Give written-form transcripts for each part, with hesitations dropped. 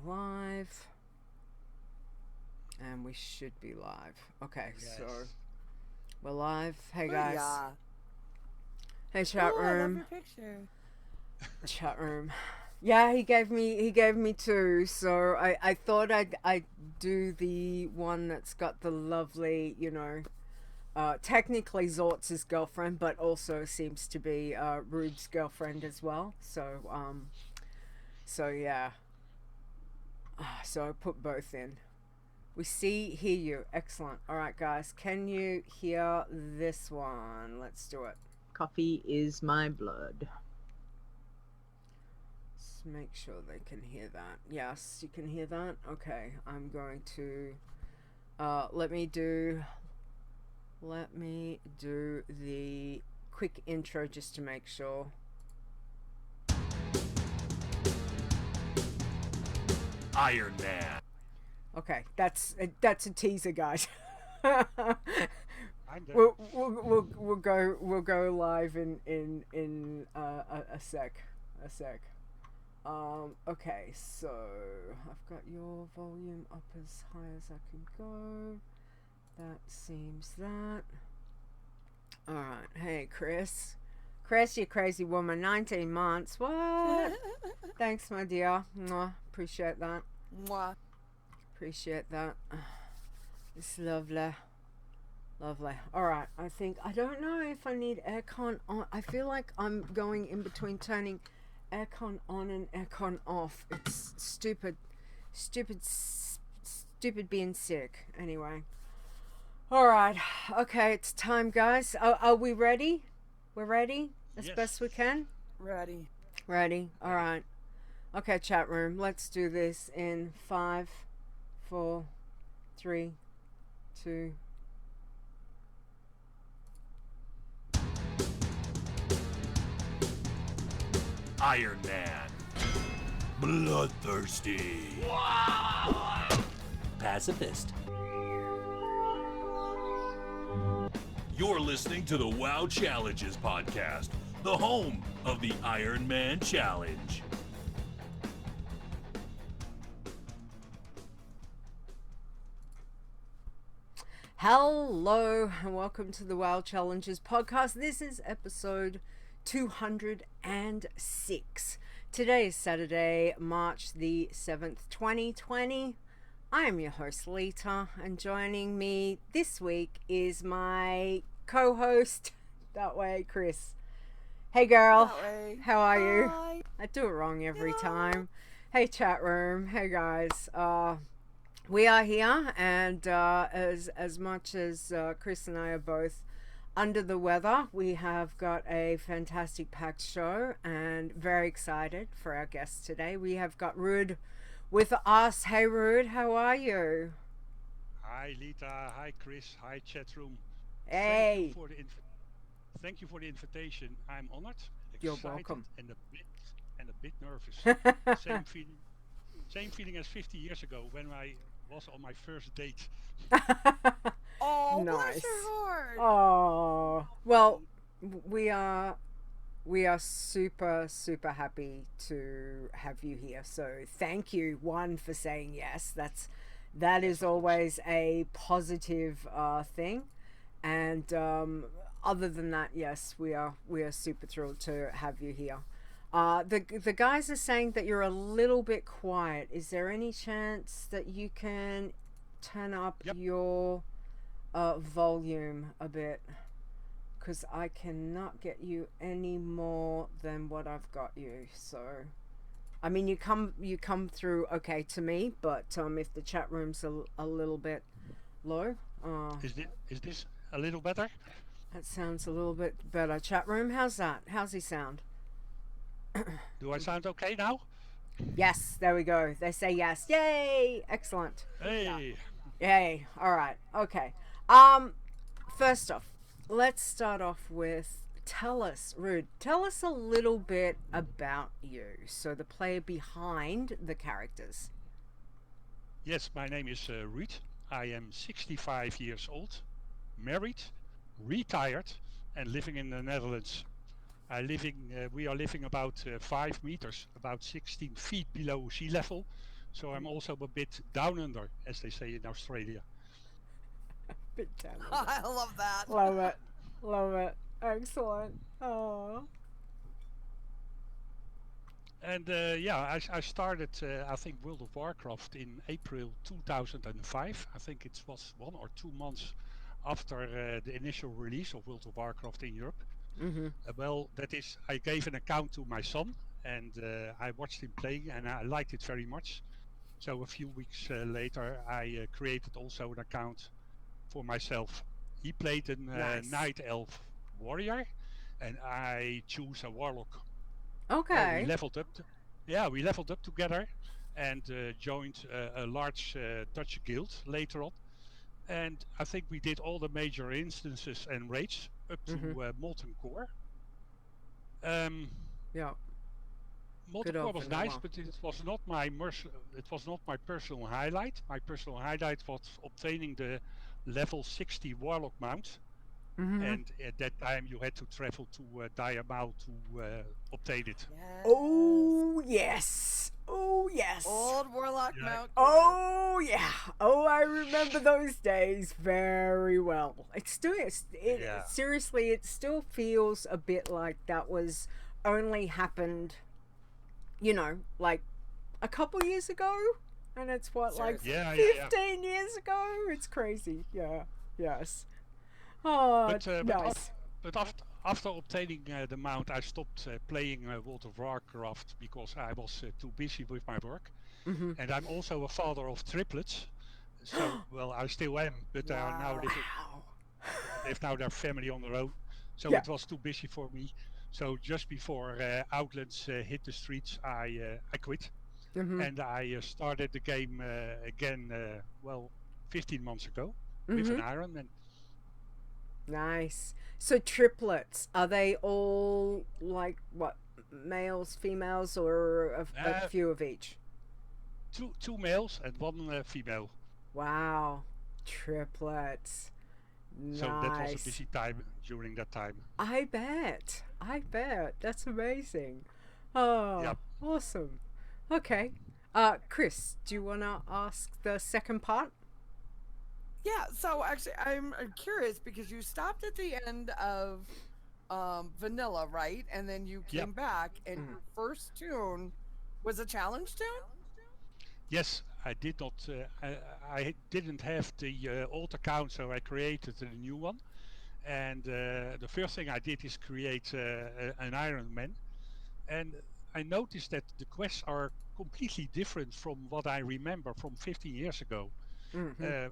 going live. And we should be live. Okay, Yes. so we're live. Hey guys. Yeah. Hey chat Ooh, I love room. your picture. Chat room. Yeah, he gave me two, so I thought I'd do the one that's got the lovely, technically Zortz's girlfriend, but also seems to be Ruud's girlfriend as well. So yeah. So I put both in. We hear you. Excellent. All right, guys. Can you hear this one? Let's do it. Coffee is my blood. Let's make sure they can hear that. Yes, you can hear that? Okay. I'm going to... let me do the quick intro just to make sure. Iron Man. Okay, that's a teaser, guys. I'm there. We'll go live in a sec. Okay, so I've got your volume up as high as I can go. That seems that. All right, hey Chris, you crazy woman, 19 months. What? Thanks, my dear. Mwah. Appreciate that. Mwah. Appreciate that. It's lovely. Alright, I don't know if I need aircon on. I feel like I'm going in between turning aircon on and aircon off. It's stupid being sick. Anyway. Alright, okay, it's time, guys. Are we ready? We're ready? As best we can? Ready. Alright. Okay, chat room, let's do this in 5, 4, 3, 2. Iron Man. Bloodthirsty. Pacifist. You're listening to the WoW Challenges podcast, the home of the Iron Man Challenge. Hello and welcome to the WoW Challenges podcast. This is episode 206. Today is Saturday, March the 7th, 2020. I am your host, Leeta, and joining me this week is my co-host, that way, Chris. Hey girl, That way. how are you? Hi. I do it wrong every Yeah. time. Hey chat room, hey guys. We are here, and as much as Chris and I are both under the weather, we have got a fantastic packed show and very excited for our guests today. We have got Ruud with us. Hey Ruud, how are you? Hi Leeta, hi Chris, hi chat room. Hey. Thank you for the invitation. I'm honored, You're excited, welcome. and a bit nervous. Same feeling as 50 years ago when I was on my first date. Oh, Nice. bless your heart. Oh, well, we are super happy to have you here. So thank you, one, for saying yes. That is always a positive thing. And other than that, yes, we are super thrilled to have you here. The guys are saying that you're a little bit quiet. Is there any chance that you can turn up Yep. your volume a bit? Because I cannot get you any more than what I've got you. So, I mean, you come through okay to me, but if the chat room's a little bit low, Is this a little better? that sounds a little bit better. Chat room, how's that? How's he sound? Do I sound okay now? Yes, there we go. They say yes. Yay! Excellent. Hey, Yay. All right. Okay. First off, let's start off with Ruud, tell us a little bit about you. So the player behind the characters. yes, my name is Ruud. I am 65 years old, married, retired, and living in the Netherlands. We are living about 5 meters, about 16 feet below sea level. So I'm also a bit down under, as they say in Australia. Bit down. I love that. Love it. Love it. Excellent. Oh. And I started, I think, World of Warcraft in April 2005. I think it was 1 or 2 months after the initial release of World of Warcraft in Europe. Mm-hmm. Well, that is, I gave an account to my son, and I watched him playing, and I liked it very much. So a few weeks later, I created also an account for myself. He played a Nice. Night Elf Warrior, and I choose a Warlock. Okay. We leveled up. We leveled up together, and joined a large Dutch guild later on. And I think we did all the major instances and raids up to Molten Core. Yeah. Molten Good Core old was vanilla. nice, but it was not my personal highlight. My personal highlight was obtaining the level 60 Warlock mount. Mm-hmm. And at that time you had to travel to Diamal to obtain it. Yes. Oh yes. Oh yes. Old Warlock Yeah. Mount. Oh yeah. Oh, I remember those days very well. Yeah. Seriously, it still feels a bit like that was only happened, like a couple years ago, and it's what, like Seriously. Yeah. 15 years ago. It's crazy. Yeah. Yes. Oh, nice. But after obtaining the mount, I stopped playing World of Warcraft because I was too busy with my work. Mm-hmm. And I'm also a father of triplets. So, well, I still am, but they are now Wow. Wow. they've now their family on their own. So Yeah. it was too busy for me. So just before Outlands hit the streets, I quit. Mm-hmm. And I started the game again, 15 months ago with an Iron Man. Nice. So triplets, are they all like what, males, females, or a few of each? Two males and one female. Wow, triplets. Nice. So that was a busy time during that time. I bet. That's amazing. Oh, Yep. awesome. Okay. Chris, do you want to ask the second part? Yeah, so actually, I'm curious because you stopped at the end of Vanilla, right? And then you came back, and your first tune was a challenge tune? Yes, I did not. I didn't have the old account, so I created a new one. And the first thing I did is create an Iron Man. And I noticed that the quests are completely different from what I remember from 15 years ago.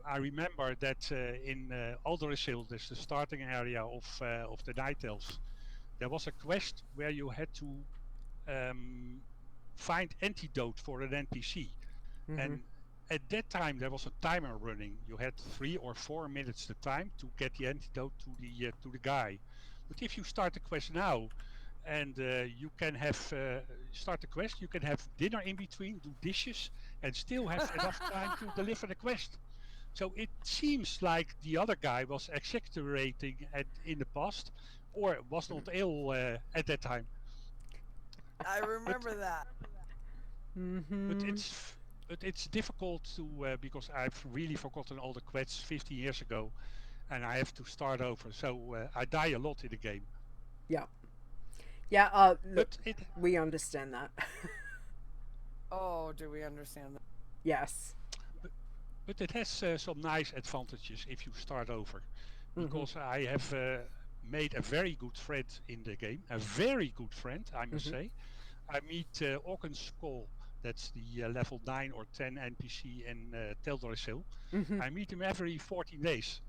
I remember that in Aldersil, there's the starting area of the Night Elves. There was a quest where you had to find antidote for an NPC. And at that time there was a timer running. You had 3 or 4 minutes the time to get the antidote to the guy. But if you start the quest now, and you can have start the quest, you can have dinner in between, do dishes, and still have enough time to deliver the quest. So it seems like the other guy was exaggerating in the past, or was not ill at that time. I remember that. But it's difficult to because I've really forgotten all the quests 15 years ago, and I have to start over. So I die a lot in the game. Yeah. Yeah. Look, But we understand that. Oh, do we understand that? Yes. But it has some nice advantages if you start over, because I have made a very good friend in the game, a very good friend, I must say. I meet Orkenskol, that's the level 9 or 10 NPC in Teldrassil. I meet him every 14 days,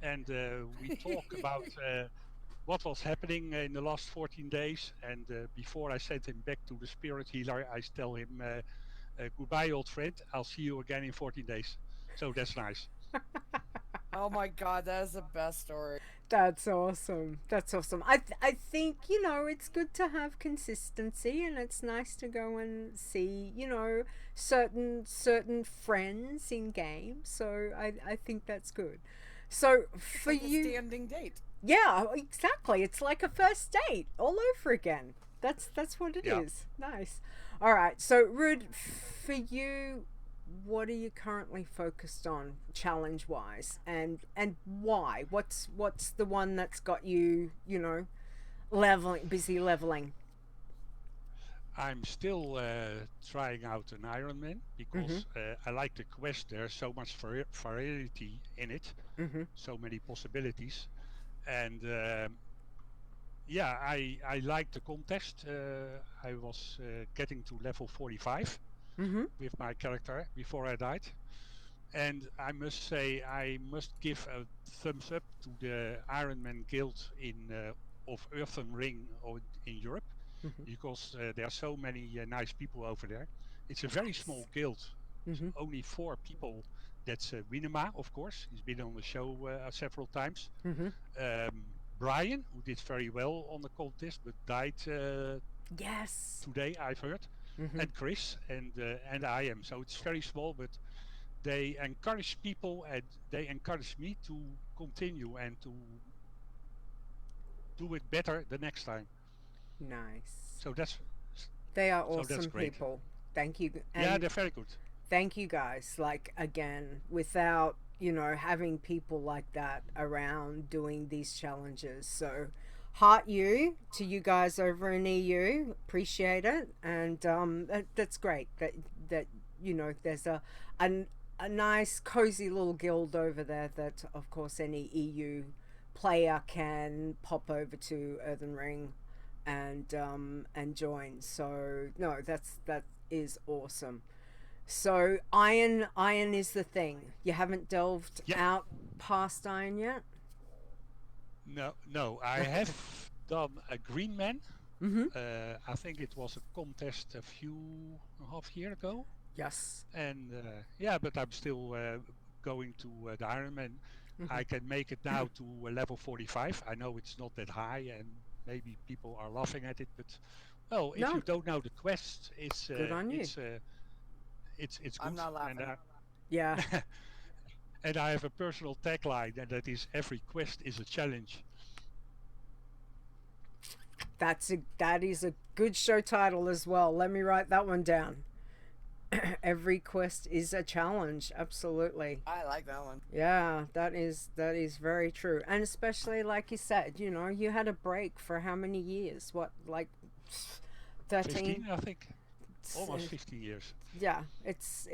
and we talk about what was happening in the last 14 days, and before I send him back to the Spirit Healer, I tell him, goodbye old friend, I'll see you again in 14 days. So that's nice. Oh my god, that is the best story. That's awesome. That's awesome. I think, it's good to have consistency, and it's nice to go and see, certain friends in games. So I think that's good. So for Like you, a standing date. yeah, exactly. It's like a first date all over again. That's what it Yeah. is. Nice. All right. So Ruud, for you, what are you currently focused on challenge wise, and why? What's the one that's got you, you know, busy leveling? I'm still trying out an Ironman Mm-hmm. because I like the quest. There's so much variety in it, Mm-hmm. so many possibilities, and yeah, I like the contest. I was getting to level 45 Mm-hmm. with my character before I died, and I must say I must give a thumbs up to the Ironman Guild of Earthen Ring in Europe, Mm-hmm. because there are so many nice people over there. It's a very Nice. small guild, Mm-hmm. only 4 people. That's Winema, of course. He's been on the show several times. Mm-hmm. Um, Brian, who did very well on the contest but died Yes. today, I've heard, Mm-hmm. and Chris and I am. So it's very small, but they encourage people and they encourage me to continue and to do it better the next time. Nice. So that's They are so that's awesome great. people. Thank you. Yeah, And they're very good. thank you guys. Like, again, without, you know, having people like that around doing these challenges. So, heart you to you guys over in EU. Appreciate it. And that's great that you know, there's a, a nice, cozy little guild over there that, of course, any EU player can pop over to Earthen Ring and join. So no, that is awesome. So iron is the thing. You haven't delved Yeah, out past iron yet. no, I have done a green man. Mm-hmm. I think it was a contest a few and a half year ago, Yes. and yeah, but I'm still going to the Ironman. Mm-hmm. I can make it now to level 45. I know it's not that high, and maybe people are laughing at it, but well, if you No, don't know the quest, good on you. it's I'm good, not and laughing. Yeah, and I have a personal tagline, and that is every quest is a challenge. that is a good show title as well. Let me write that one down. Every quest is a challenge. Absolutely. I like that one. Yeah, that is very true. And especially like you said, you know, you had a break for how many years? What, like 13? 15, I think, almost 15 years. Yeah, it's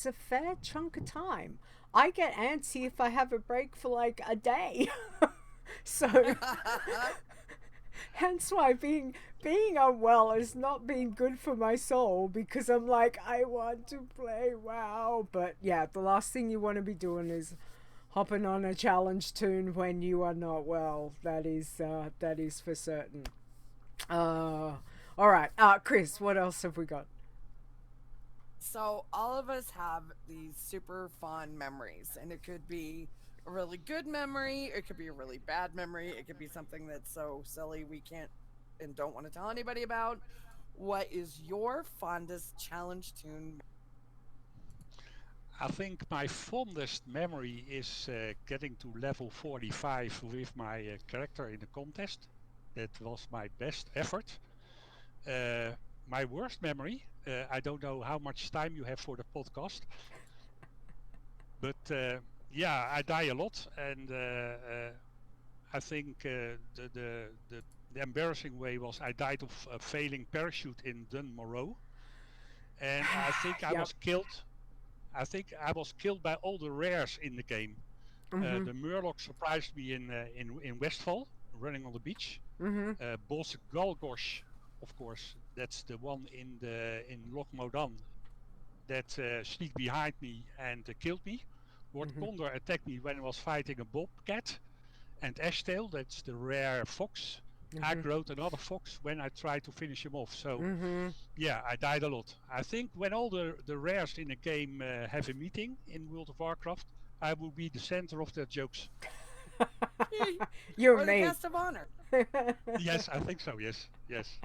a fair chunk of time. I get antsy if I have a break for like a day. So hence why being unwell has not been good for my soul, because I'm like, I want to play WoW. But yeah, the last thing you want to be doing is hopping on a challenge tune when you are not well. That is for certain. All right. Chris, what else have we got? So all of us have these super fun memories, and it could be a really good memory, it could be a really bad memory, it could be something that's so silly we can't and don't want to tell anybody about. What is your fondest challenge tune? I think my fondest memory is getting to level 45 with my character in the contest. That was my best effort. My worst memory, I don't know how much time you have for the podcast, but yeah, I die a lot, and I think the embarrassing way was I died of a failing parachute in Dunmorrow, and I think I Yep. was killed. I think I was killed by all the rares in the game. Mm-hmm. The Murloc surprised me in Westfall, running on the beach. Mm-hmm. Boss Galgosh, of course, that's the one in Loch Modan that sneaked behind me and killed me. Lord Mm-hmm. Condor attacked me when I was fighting a bobcat, and Ashtail, that's the rare fox, Mm-hmm. aggroed another fox when I tried to finish him off. So Mm-hmm. yeah, I died a lot. I think when all the rares in a game have a meeting in World of Warcraft, I will be the center of their jokes. You're Or the me. guest of honor? Yes, I think so. Yes, yes.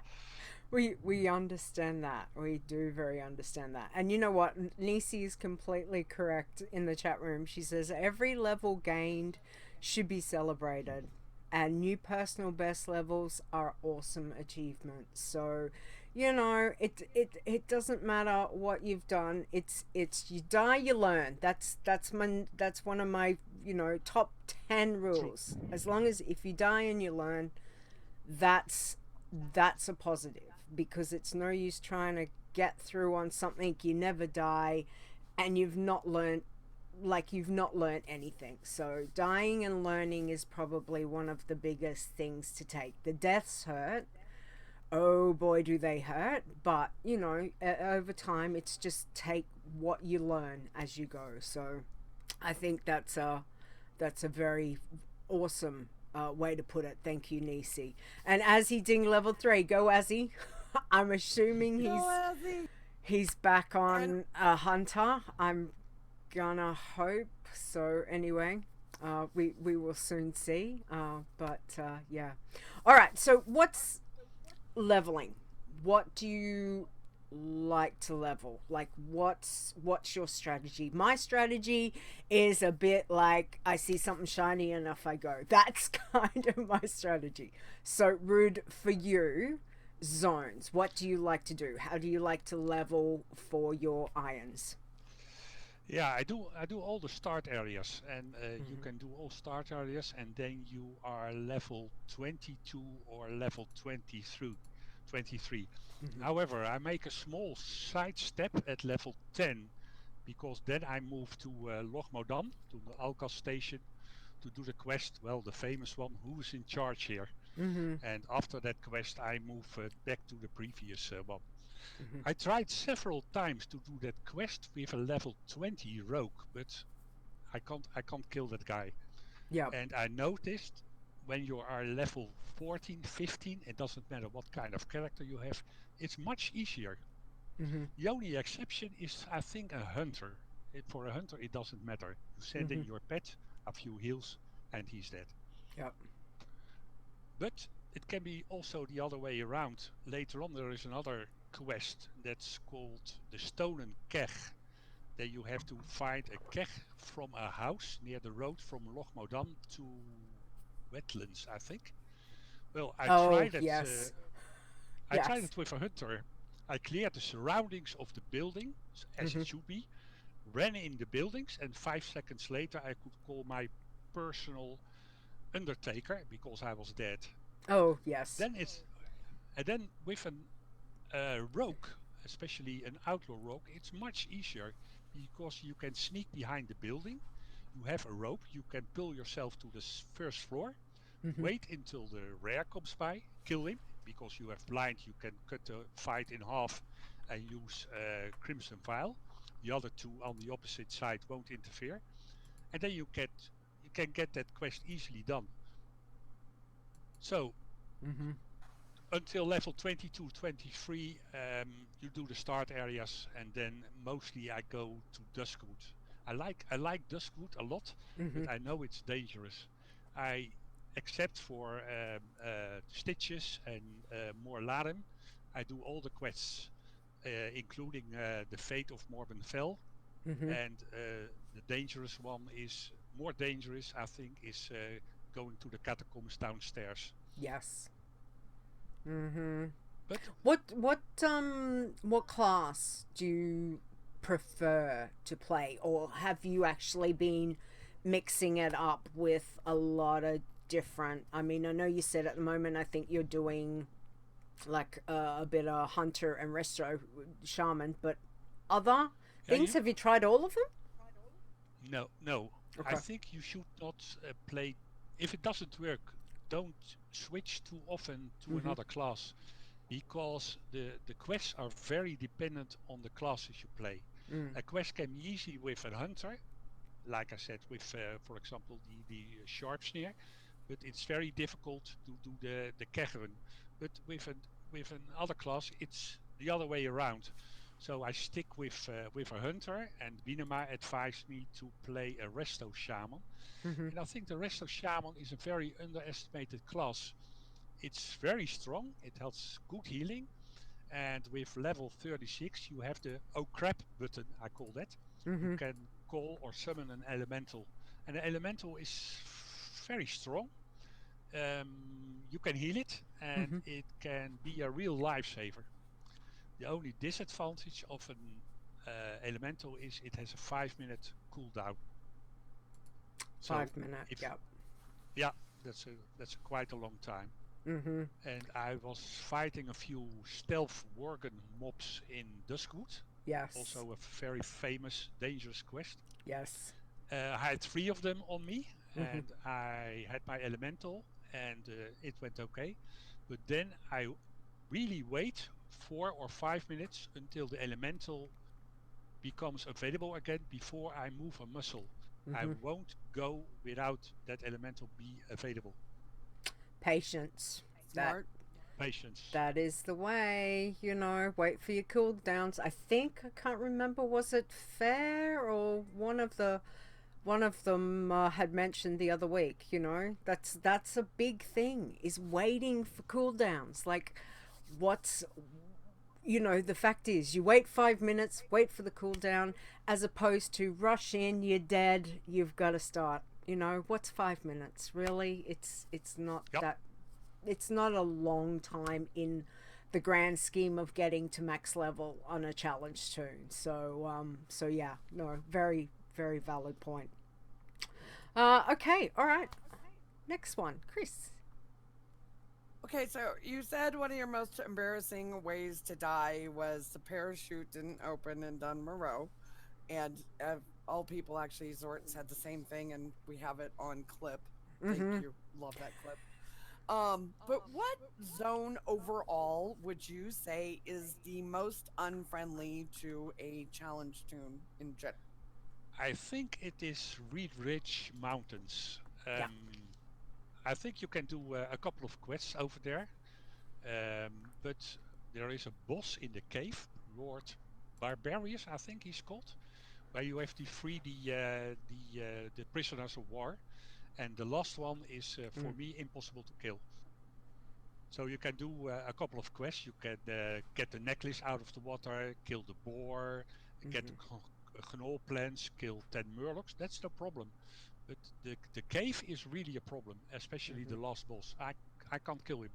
We understand that. We do very understand that. And you know what? Nisey is completely correct in the chat room. She says every level gained should be celebrated. And new personal best levels are awesome achievements. So, you know, it doesn't matter what you've done. It's you die, you learn. That's one of my, you know, top 10 True. rules. As long as if you die and you learn, that's that's a positive, because it's no use trying to get through on something you never die and you've not learned anything. So dying and learning is probably one of the biggest things to take. The deaths hurt, oh boy do they hurt, but you know, over time it's just take what you learn as you go. So I think that's a very awesome way to put it. Thank you, Nisey. And Azzy ding level 3, go Azzy. I'm assuming he's back And on Hunter. I'm gonna hope so. Anyway, we will soon see. But yeah. All right. So what's leveling? What do you like to level? Like what's your strategy? My strategy is a bit like I see something shiny and off I go. That's kind of my strategy. So Ruud, for you, zones. What do you like to do? How do you like to level for your irons? Yeah, I do all the start areas, and you Mm-hmm. can do all start areas, and then you are level 22 or level 23. Mm-hmm. However, I make a small side step at level 10, because then I move to Lochmodan, to the Alcas station, to do the quest, well, the famous one, who's in charge here. Mm-hmm. And after that quest, I move back to the previous one. Mm-hmm. I tried several times to do that quest with a level 20 rogue, but I can't kill that guy. Yep. And I noticed when you are level 14, 15, it doesn't matter what kind of character you have, it's much easier. Mm-hmm. The only exception is, I think, a hunter. For a hunter, it doesn't matter. You send Mm-hmm. in your pet, a few heals, and he's dead. Yep. But it can be also the other way around. Later on, there is another quest that's called the Stolen Keg. Then you have to find a keg from a house near the road from Lochmodan to wetlands, I think. Well, I Oh tried it. yes. I tried Yes. it with a hunter. I cleared the surroundings of the building as Mm-hmm. it should be, ran in the buildings, and 5 seconds later I could call my personal undertaker because I was dead. Oh yes. Then it's and then with an rogue, especially an outlaw rogue, it's much easier because you can sneak behind the building. You have a rope, you can pull yourself to the first floor, Mm-hmm. wait until the rare comes by, kill him. Because you have blind, you can cut the fight in half and use Crimson Vial. The other two on the opposite side won't interfere, and then you can get that quest easily done. So Mm-hmm. until level 22, 23, you do the start areas, and then mostly I go to Duskwood. I like Duskwood a lot, Mm-hmm. but I know it's dangerous. I except for Stitches and more Laren, I do all the quests, including the Fate of Morbin Fell, Mm-hmm. and the dangerous one is more dangerous, I think, is going to the catacombs downstairs. Yes. Mm-hmm. But What class do you prefer to play, or have you actually been mixing it up with a lot of different? I mean, I know you said at the moment I think you're doing like a bit of hunter and resto shaman, but other yeah, things, have you tried all of them? no. I Okay. think you should not play. If it doesn't work, don't switch too often to Mm-hmm. another class, because the quests are very dependent on the classes you play. Mm. A quest can be easy with a hunter, like I said, with for example the sharp snare, but it's very difficult to do the kegeren. But with another class, it's the other way around. So I stick with a hunter, and Binema advised me to play a resto shaman, Mm-hmm. and I think the resto shaman is a very underestimated class. It's very strong. It has good healing, and with level 36 you have the oh crap button, I call that. You Mm-hmm. can call or summon an elemental, and the elemental is very strong. You can heal it, and Mm-hmm. it can be a real lifesaver. The only disadvantage of an elemental is it has a 5-minute cooldown. So 5 minute. if Yep. yeah, that's quite a long time. Mm-hmm. And I was fighting a few stealth worgen mobs in Duskwood. Yes. Also a very famous, dangerous quest. Yes. I had 3 of them on me, Mm-hmm. and I had my elemental, and it went okay. But then I really wait 4 or 5 minutes until the elemental becomes available again before I move a muscle. I Mm-hmm. won't go without that elemental be available. Patience. Smart. Patience. That is the way, you know, wait for your cooldowns. I think, I can't remember, was it Fair or one of them had mentioned the other week, you know, that's a big thing, is waiting for cooldowns. Like, what's, you know, the fact is, you wait 5 minutes, wait for the cooldown, as opposed to rush in, you're dead, you've got to start. You know, what's 5 minutes? Really, it's not Yep. that. It's not a long time in the grand scheme of getting to max level on a challenge tune. So yeah, no, very very valid point. Okay, all right. Next one, Chris. Okay, so you said one of your most embarrassing ways to die was the parachute didn't open in Dunmoreau, and all people actually Zort said the same thing, and we have it on clip. Thank you, love that clip. But what zone overall would you say is the most unfriendly to a challenge tune in general? I think it is Reed Ridge Mountains. Yeah. I think you can do a couple of quests over there, but there is a boss in the cave, Lord Barbarius, I think he's called, where you have to free the prisoners of war, and the last one is for me impossible to kill. So you can do a couple of quests. You can get the necklace out of the water, kill the boar, get the gnoll plants, kill 10 murlocs. That's no problem. But the cave is really a problem, especially the last boss. I can't kill him.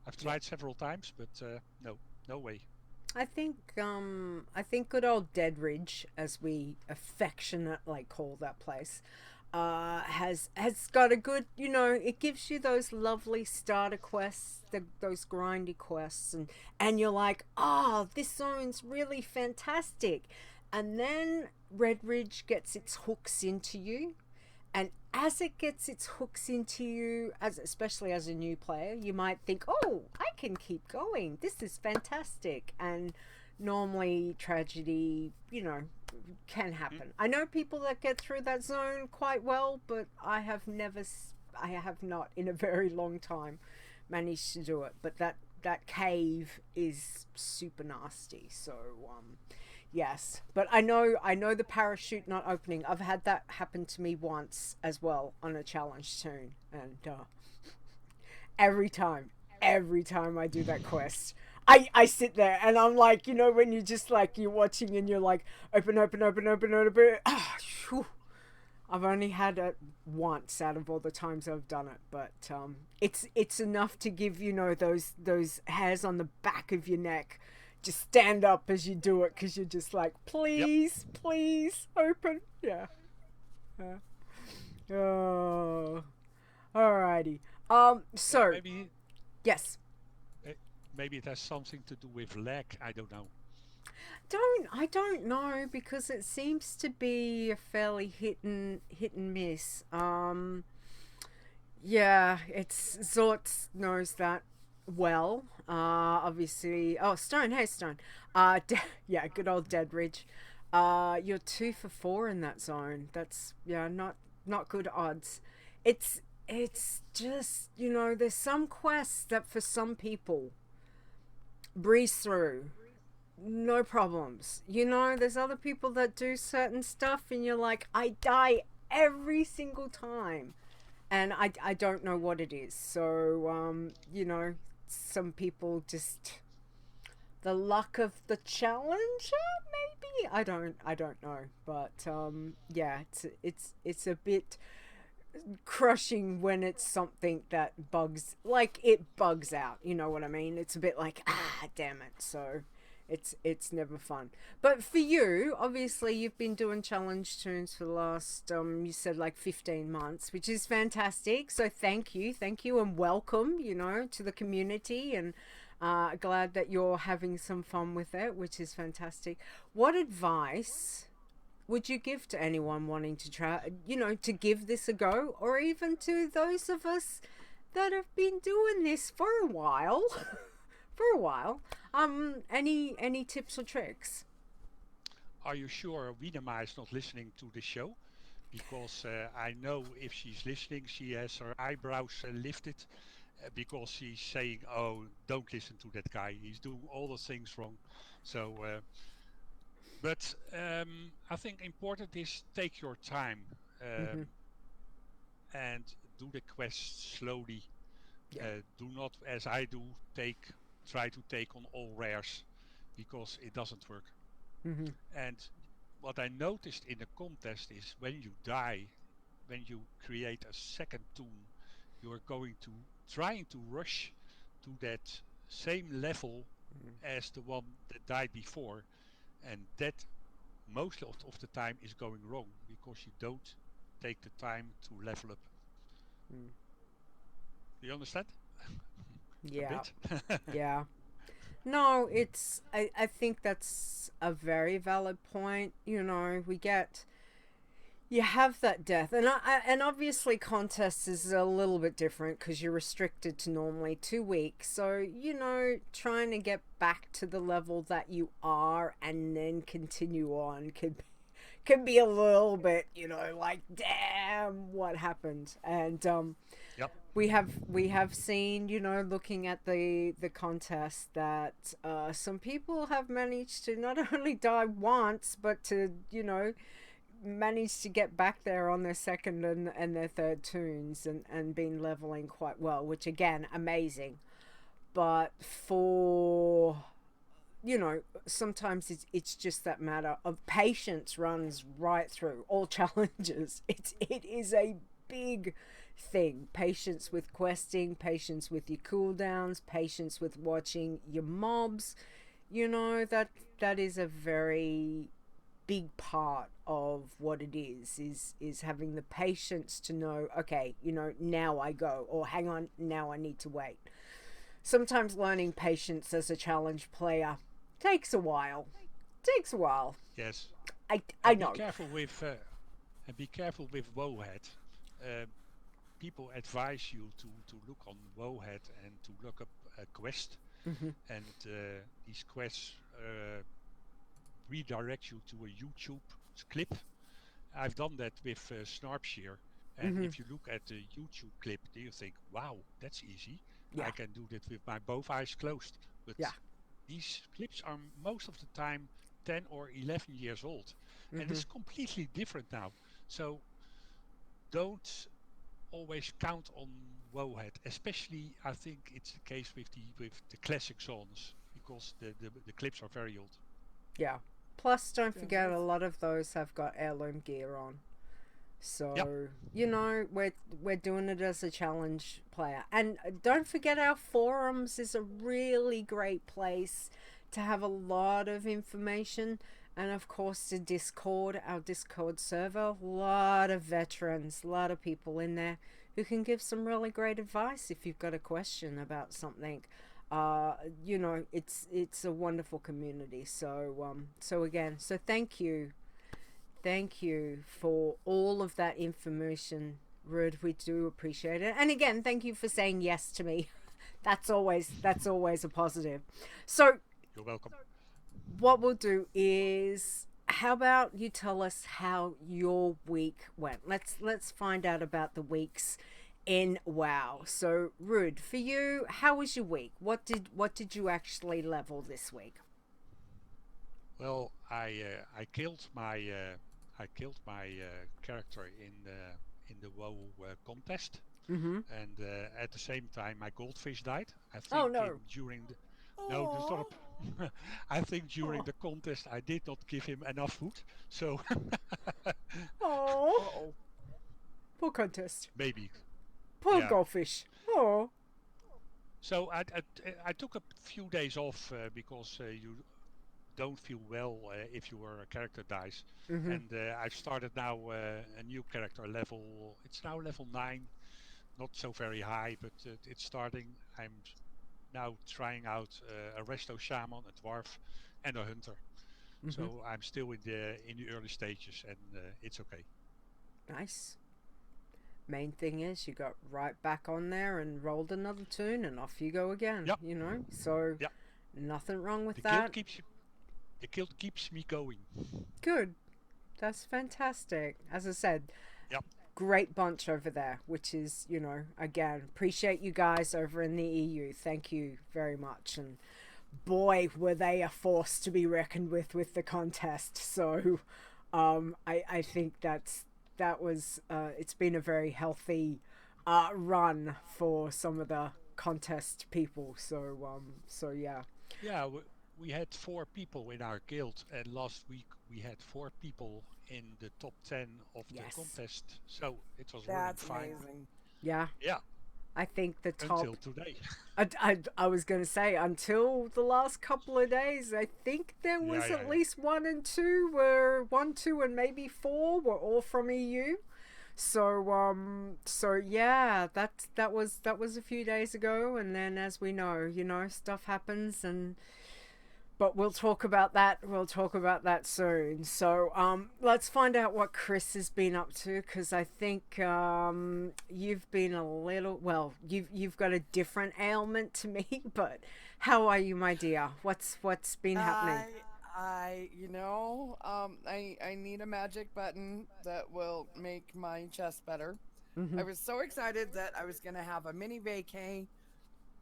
I've tried several times, but no way. I think good old Dead Ridge, as we affectionately call that place, has got a good, you know, it gives you those lovely starter quests, those grindy quests, and you're like, oh, this zone's really fantastic, and then Red Ridge gets its hooks into you. And as it gets its hooks into you, especially as a new player, you might think, oh, I can keep going. This is fantastic. And normally tragedy, you know, can happen. I know people that get through that zone quite well, but I have not in a very long time managed to do it. But that cave is super nasty. So, yes, but I know the parachute not opening. I've had that happen to me once as well on a challenge tune, and every time I do that quest, I sit there and I'm like, you know, when you just like, you're watching and you're like, open. I've only had it once out of all the times I've done it, but it's enough to give, you know, those hairs on the back of your neck just stand up as you do it, because you're just like, please, please open. Yeah. Oh, alrighty. So Maybe yes. Maybe it has something to do with lag. I don't know. I don't know, because it seems to be a fairly hit and miss. Yeah, it's Zort knows that well. Obviously, oh, Stone, hey Stone. Yeah, good old Dead Ridge. You're 2 for 4 in that zone. That's, yeah, not good odds. It's just, you know, there's some quests that for some people breeze through, no problems. You know, there's other people that do certain stuff and you're like, I die every single time, and I don't know what it is. So you know, some people just, the luck of the challenger, maybe, I don't know, but yeah, it's a bit crushing when it's something that bugs out, you know what I mean? It's a bit like, damn it. So It's never fun. But for you, obviously, you've been doing challenge tunes for the last you said like 15 months, which is fantastic. So thank you, and welcome, to the community, and glad that you're having some fun with it, which is fantastic. What advice would you give to anyone wanting to try, to give this a go, or even to those of us that have been doing this for a while? Any tips or tricks? Are you sure Wienema is not listening to the show? Because I know if she's listening, she has her eyebrows lifted because she's saying, "Oh, don't listen to that guy. He's doing all the things wrong." So, but I think important is take your time Mm-hmm. and do the quest slowly. Yeah. Do not, as I do, try to take on all rares because it doesn't work. Mm-hmm. And what I noticed in the contest is when you die, when you create a second tune, you are going to trying to rush to that same level as the one that died before, and that most of the time is going wrong because you don't take the time to level up. Mm. Do you understand? A Yeah. bit. Yeah. No, I think that's a very valid point. You have that death, and obviously contests is a little bit different because you're restricted to normally 2 weeks. So trying to get back to the level that you are and then continue on can be a little bit, like, damn, what happened? And Yep. we have seen, looking at the contest, that some people have managed to not only die once, but to manage to get back there on their second and their third tunes, and been leveling quite well, which again, amazing. But for sometimes it's just that matter of patience runs right through all challenges. It is a big thing. Patience with questing, patience with your cooldowns, patience with watching your mobs. That is a very big part of what it is having the patience to know, okay, now I go, or hang on, now I need to wait. Sometimes learning patience as a challenge player takes a while. Yes. I And be know. careful with Wowhead. Uh, People advise you to look on Wowhead and to look up a quest, Hmm. and these quests redirect you to a YouTube clip. I've done that with Snarpshear, and Hmm. if you look at the YouTube clip, do you think, "Wow, that's easy. Yeah. I can do that with my both eyes closed." But Yeah. these clips are most of the time 10 or 11 years old, and Hmm. it's completely different now. So don't always count on Wowhead. Especially, I think it's the case with the classic zones because the clips are very old. Yeah. Plus, don't Yeah, forget, a that's lot of those have got heirloom gear on. Yep. So we're doing it as a challenge player, and don't forget, our forums is a really great place to have a lot of information, and of course the Discord, our Discord server, a lot of veterans, a lot of people in there who can give some really great advice if you've got a question about something. It's a wonderful community. So again, so thank you for all of that information, Ruud. We do appreciate it. And again, thank you for saying yes to me. That's always a positive. So You're welcome. what we'll do is, how about you tell us how your week went? Let's find out about the weeks in WoW. So Ruud, for you, how was your week? What did you actually level this week? Well, I killed my character in the WoW contest, Mm-hmm. and at the same time my goldfish died. I Oh think in no. during the no, oh, stop. I think during oh, the contest I did not give him enough food, so Oh, oh. poor contest. maybe, Poor yeah. goldfish. Oh. So I took a few days off because you don't feel well if your character dies. Mm-hmm. And I've started now a new character level. It's now level 9, not so very high, but it's starting. I'm now trying out a resto shaman, a dwarf, and a hunter. Mm-hmm. So I'm still in the early stages, and it's okay. Nice. Main thing is you got right back on there and rolled another tune and off you go again. Yep. You know, so Yep. nothing wrong with The that. guild keeps me going. Good. That's fantastic. As I said, Yep. great bunch over there, which is, you know, again, appreciate you guys over in the EU. Thank you very much. And boy, were they a force to be reckoned with the contest. So I think that was it's been a very healthy run for some of the contest people. So yeah. Yeah, we had 4 people in our guild, and last week we had 4 people in the top 10 of the contest. So it was running fine. Amazing. Yeah. Yeah. I think the top Until today. I was going to say until the last couple of days, I think there was at least 1 and 2 were 1, 2, and maybe 4 were all from EU. So yeah, that was a few days ago, and then as we know, you know, stuff happens, but we'll talk about that. We'll talk about that soon. So let's find out what Chris has been up to, because I think you've been a little, well, you've got a different ailment to me. But how are you, my dear? What's been happening? I need a magic button that will make my chest better. Mm-hmm. I was so excited that I was gonna have a mini vacay.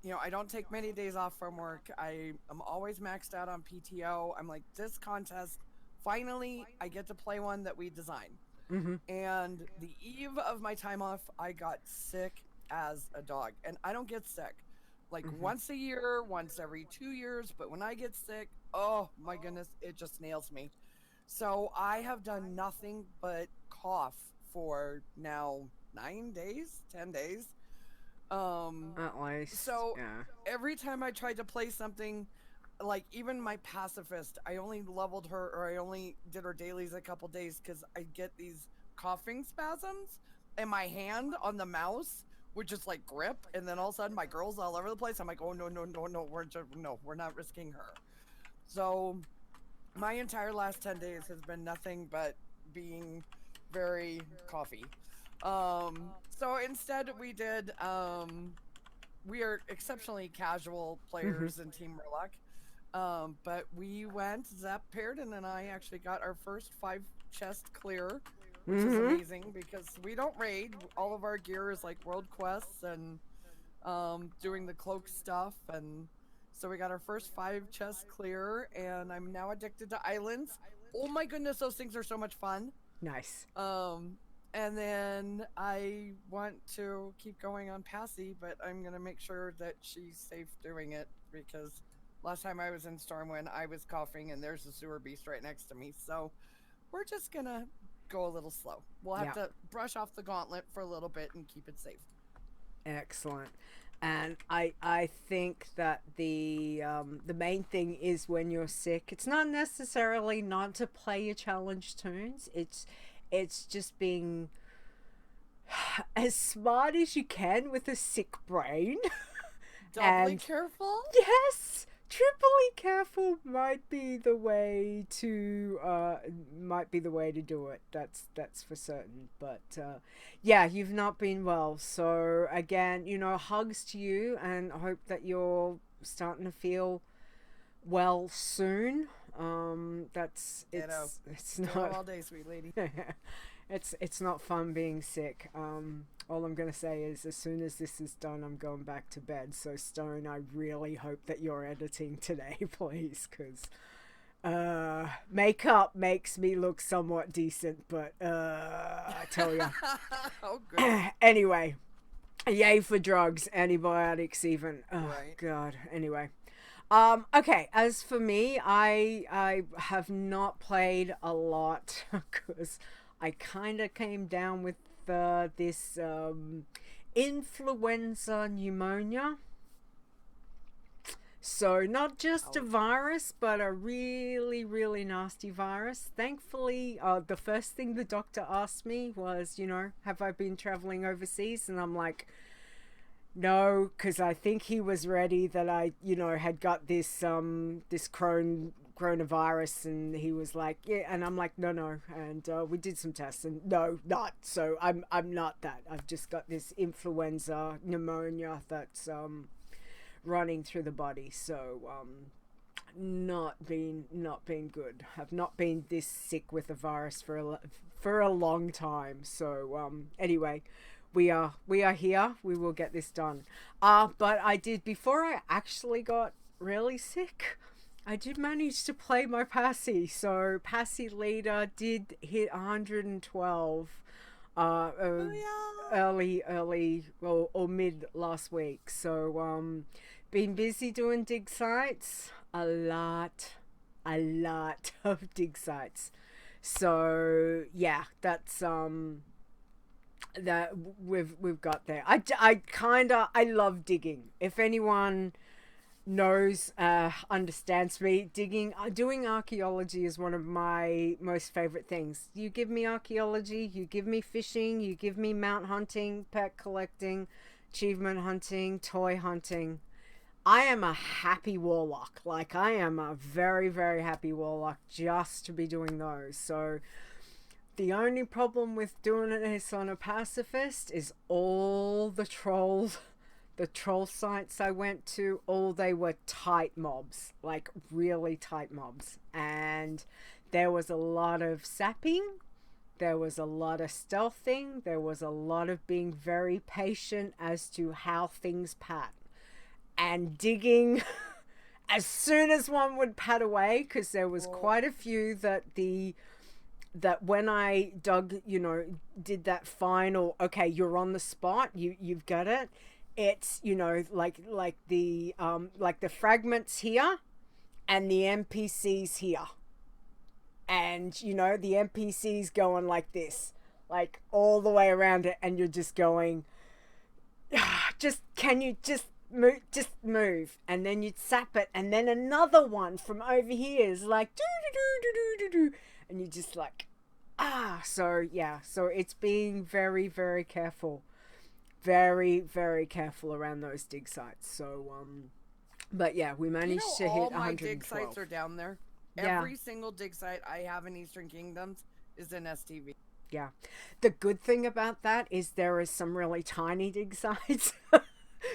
You know, I don't take many days off from work. I'm always maxed out on PTO. I'm like, this contest, finally, I get to play one that we designed. Mm-hmm. And the eve of my time off, I got sick as a dog. And I don't get sick. Like once a year, once every 2 years. But when I get sick, oh my goodness, it just nails me. So I have done nothing but cough for now 9 days, 10 days. At least. So yeah. every time I tried to play something, like even my pacifist, I only leveled her, or I only did her dailies a couple days because I get these coughing spasms, and my hand on the mouse would just like grip, and then all of a sudden my girl's all over the place. I'm like, oh no, we're not risking her. So my entire last 10 days has been nothing but being very coffee. So instead we did, we are exceptionally casual players in Team Murloc. But we went, Zap Pairden and I actually got our first 5 chest clear, which is amazing because we don't raid. All of our gear is like world quests and doing the cloak stuff, and so we got our first 5 chests clear, and I'm now addicted to islands. Oh my goodness, those things are so much fun. Nice. And then I want to keep going on Passy, but I'm gonna make sure that she's safe doing it, because last time I was in Stormwind, I was coughing, and there's a sewer beast right next to me. So we're just gonna go a little slow. We'll have to brush off the gauntlet for a little bit and keep it safe. Excellent. And I think that the main thing is when you're sick, it's not necessarily not to play your challenge tunes. It's just being as smart as you can with a sick brain. Doubly careful? Yes! Triply careful might be the way to do it. That's for certain. But yeah, you've not been well. So again, you know, hugs to you, and I hope that you're starting to feel well soon. It's not all day, sweet lady. it's not fun being sick. All I'm gonna say is, as soon as this is done, I'm going back to bed. So Stone, I really hope that you're editing today, please, because makeup makes me look somewhat decent, but I tell you. Oh, good. Anyway, yay for drugs, antibiotics, even. Oh Right. God. Anyway. Okay, as for me, I have not played a lot because I kind of came down with this influenza pneumonia. So not just a virus, but a really, really nasty virus. Thankfully, the first thing the doctor asked me was, have I been traveling overseas? And I'm like, no, because I think he was ready that I, had got this coronavirus, and he was like, yeah, and I'm like, no, and we did some tests, and no, not. So I'm not that. I've just got this influenza pneumonia that's running through the body. So not been good. I've not been this sick with a virus for a long time. So anyway, we are here. We will get this done. But I did, before I actually got really sick, I did manage to play my Passy. So Passy Leeta did hit 112 early or mid last week. So been busy doing dig sites, a lot of dig sites. So yeah, that's that we've got there. I love digging. If anyone knows, understands me, doing archaeology is one of my most favorite things. You give me archaeology, you give me fishing, you give me mount hunting, pet collecting, achievement hunting, toy hunting. I am a happy warlock. Like, I am a very, very happy warlock just to be doing those. So the only problem with doing this on a pacifist is all the troll sites I went to, they were tight mobs, like really tight mobs. And there was a lot of sapping, there was a lot of stealthing, there was a lot of being very patient as to how things pat. And digging as soon as one would pat away, because there was quite a few that when I dug, did that final, okay, you're on the spot, you've got it. It's, like the fragments here and the NPCs here. And, the NPCs going like this, like all the way around it. And you're just going, can you just move. And then you'd sap it. And then another one from over here is like, and you're just like, so yeah. So it's being very, very careful. Very, very careful around those dig sites. So, but yeah, we managed to hit 112. All my dig sites are down there. Yeah. Every single dig site I have in Eastern Kingdoms is in STV. Yeah. The good thing about that is there is some really tiny dig sites.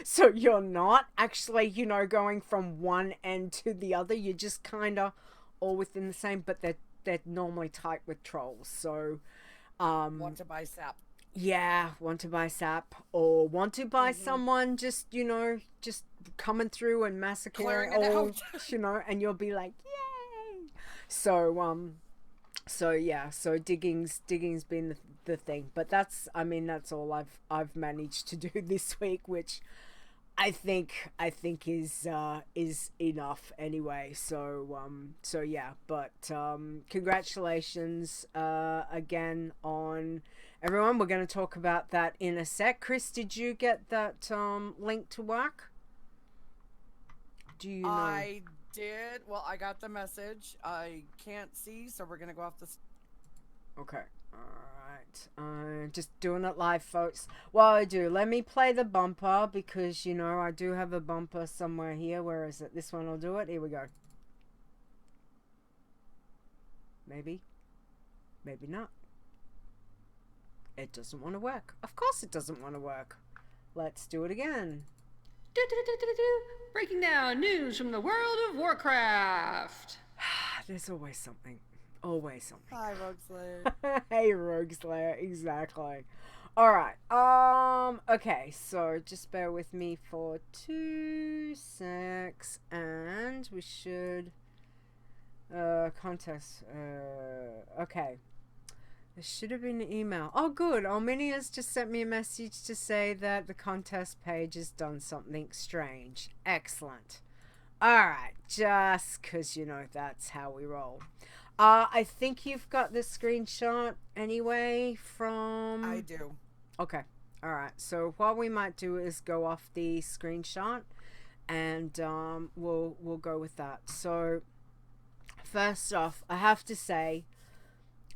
So you're not actually, going from one end to the other. You're just kind of all within the same, but they're normally tight with trolls. So, want to buy sap. Yeah, want to buy sap, or want to buy someone just coming through and massacring all, and you'll be like, yay! So yeah, so digging's been the thing, but that's all I've managed to do this week, which I think is enough anyway. So yeah, but congratulations again on everyone. We're going to talk about that in a sec. Chris, did you get that link to work? Do you know? I did. Well, I got the message. I can't see, so we're going to go off this. Okay. Alright. Just doing it live, folks. While I do, let me play the bumper, because, I do have a bumper somewhere here. Where is it? This one will do it. Here we go. Maybe. Maybe not. It doesn't want to work. Of course it doesn't want to work. Let's do it again. Breaking down news from the world of Warcraft. There's always something. Always something. Hi, Rogue Slayer. Hey, Rogue Slayer. Exactly. Alright. Okay, so just bear with me for 2 secs, and we should contest. Okay. There should have been an email. Oh, good. Alminia's just sent me a message to say that the contest page has done something strange. Excellent. Alright, just because, that's how we roll. I think you've got the screenshot anyway from... I do. Okay. Alright, so what we might do is go off the screenshot and we'll go with that. So first off, I have to say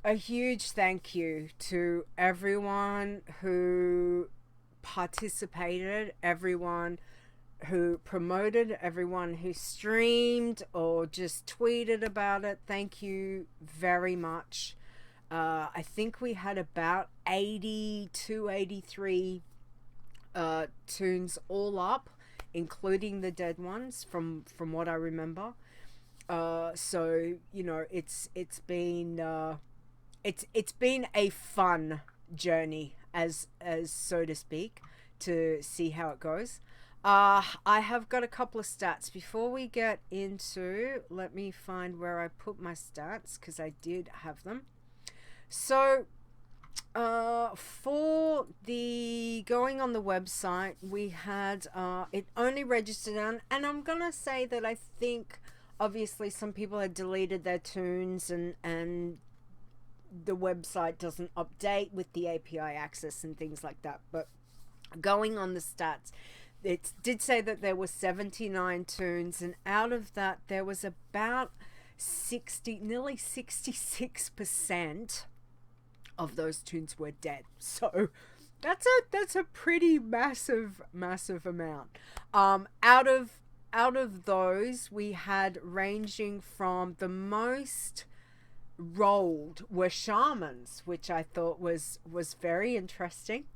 a huge thank you to everyone who participated, everyone who promoted, everyone who streamed or just tweeted about it. Thank you very much. I think we had about 82, 83 tunes all up, including the dead ones from what I remember. So you know, it's been a fun journey, as so to speak, to see how it goes. I have got a couple of stats before we get into. Let me find where I put my stats, because I did have them. So for the going on the website, we had it only registered on, and I'm gonna say that I think obviously some people had deleted their tunes, and the website doesn't update with the API access and things like that. But going on the stats, it did say that there were 79 tunes, and out of that there was about nearly 66% of those tunes were dead. So that's a pretty massive amount. Out of those, we had ranging from the most rolled were shamans, which I thought was very interesting.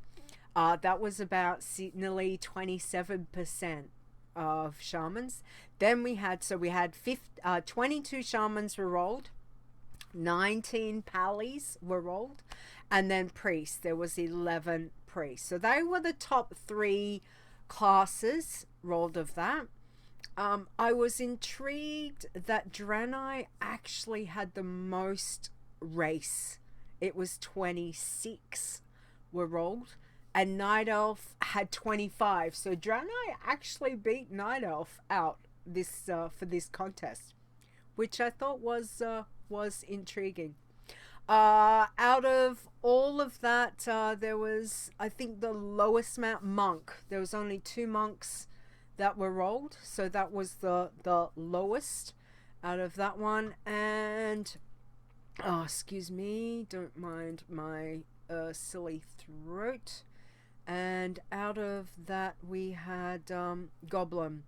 That was about nearly 27% of shamans. Then we had 22 shamans were rolled, 19 pallies were rolled, and then priests, there was 11 priests. So they were the top 3 classes rolled of that. I was intrigued that Draenei actually had the most race. It was 26 were rolled, and Night Elf had 25. So Draenei actually beat Night Elf out this for this contest, which I thought was intriguing. Out of all of that, there was, I think, the lowest amount monk. There was only 2 monks that were rolled, so that was the lowest out of that one. And excuse me, don't mind my silly throat. And out of that we had goblin,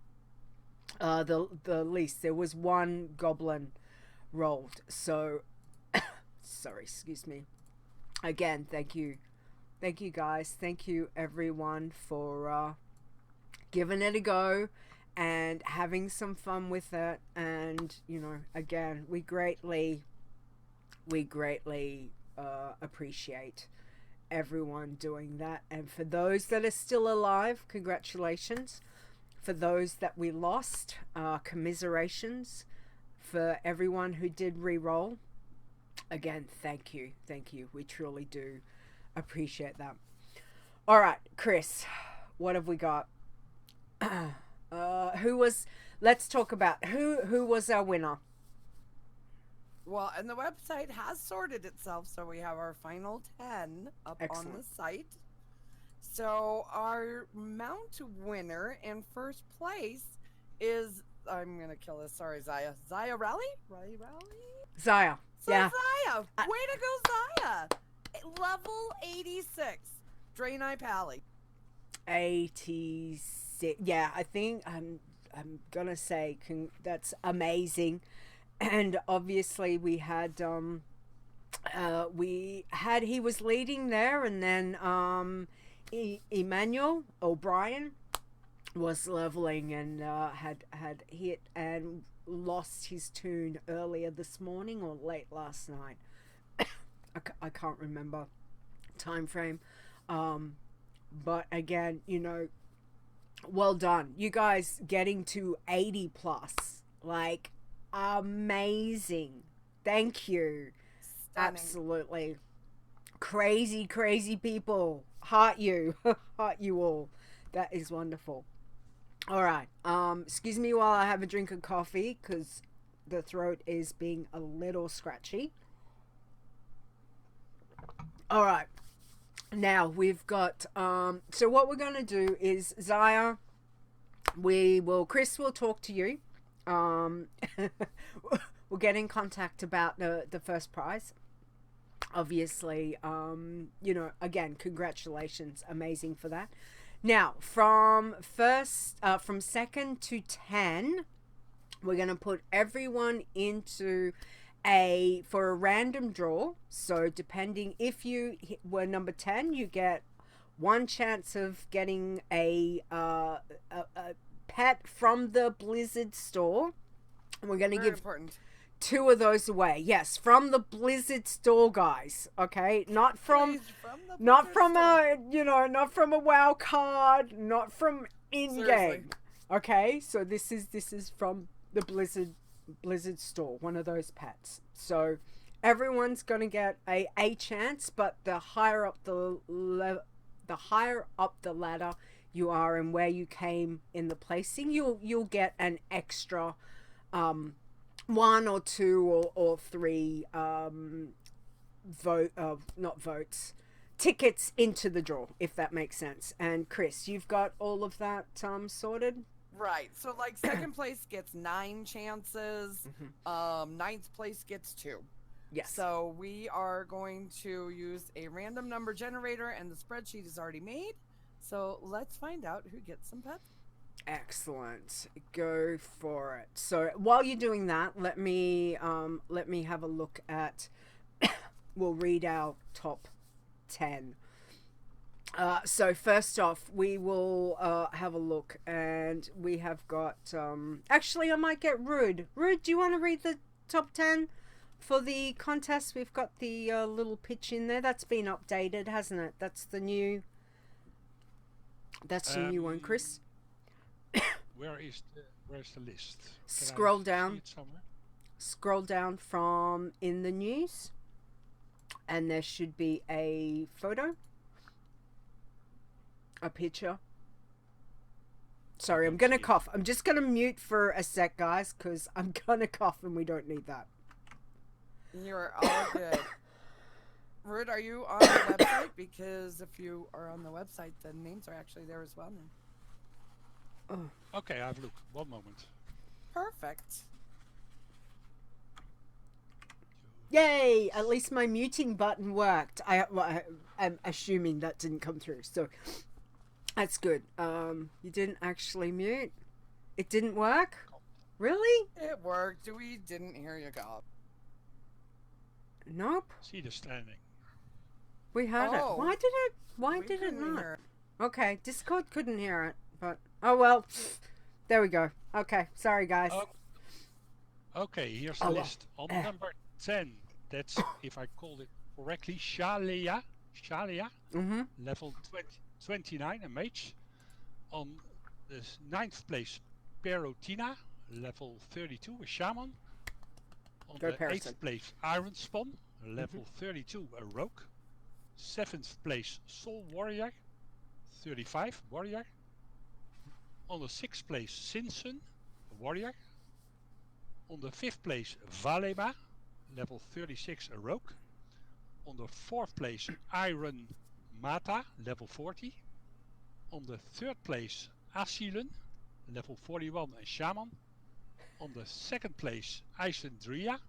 the least. There was 1 goblin rolled. So sorry, excuse me. Again, thank you guys, thank you everyone for giving it a go and having some fun with it. And you know, again, we greatly appreciate everyone doing that. And for those that are still alive, congratulations. For those that we lost, commiserations. For everyone who did re-roll, again, thank you. We truly do appreciate that. All right, Chris, what have we got? Let's talk about who was our winner. Well, and the website has sorted itself, so we have our final 10 up Excellent. on the site. So our mount winner in first place is, I'm gonna kill this, sorry, Xaya. Xayarallii? Xaya. So Yeah. Xaya! Way to go, Xaya! Level 86. Draenei Pally. 86. Yeah, I think I'm gonna say that's amazing. And obviously we had he was leading there, and then Emmanuel O'Brien was leveling and had hit and lost his tune earlier this morning or late last night. I can't remember time frame. But again, you know, well done. You guys getting to 80 plus. Like, amazing. Thank you. Stunning. Absolutely. Crazy people. Heart you. Heart you all. That is wonderful. All right. Excuse me while I have a drink of coffee, because the throat is being a little scratchy. All right. Now we've got so what we're going to do is Xaya, Chris will talk to you. We'll get in contact about the first prize. Obviously, again, congratulations, amazing for that. Now, from second to 10, we're going to put everyone into for a random draw. So depending, if you were number 10, you get one chance of getting a pet from the Blizzard store. We're going to give important. 2 of those away. Yes, from the Blizzard store, guys. Okay, not from a WoW card, not from in game. Okay, so this is from the Blizzard store, one of those pets. So everyone's gonna get a chance, but the higher up the ladder you are and where you came in the placing, you'll get an extra 1 or 2 or 3 tickets into the draw, if that makes sense. And Chris, you've got all of that sorted? Right. So like second place gets 9 chances. Ninth place gets 2. Yes. So we are going to use a random number generator, and the spreadsheet is already made. So let's find out who gets some pets. Excellent. Go for it. So while you're doing that, let me have a look at we'll read our top 10. So first off, we will have a look, and we have got actually I might get Ruud. Ruud, do you want to read the top 10 for the contest? We've got the little pitch in there. That's been updated, hasn't it? That's the new new one, Chris. Where's the list? Scroll See down. it somewhere? Scroll down from in the news, and there should be a photo, a picture. Sorry, I'm gonna cough. I'm just gonna mute for a sec, guys, because I'm gonna cough and we don't need that. You're all good. Ruud, are you on the website? Because if you are on the website, the names are actually there as well now. Okay, I've looked. One moment. Perfect. Yay! At least my muting button worked. I'm assuming that didn't come through, so that's good. You didn't actually mute? It didn't work? Really? It worked. We didn't hear you go. Nope. See the standing. We heard it. Why did it not? Hear it. Okay, Discord couldn't hear it, but oh well. There we go. Okay, sorry guys. Okay, here's the list. On number 10, that's, if I called it correctly, Xayarallii, level 29, a mage. On the 9th place, Perotina, level 32, a shaman. On the 8th place, Iron Spawn, level 32, a rogue. 7th place, Soulwarrior, 35, warrior. On the 6th place, Sinsun, a warrior. On the 5th place, Valeba, level 36, a rogue. On the 4th place, Iron Mata, level 40. On the 3rd place, Asylun, level 41, a shaman. On the 2nd place, Xayarallii,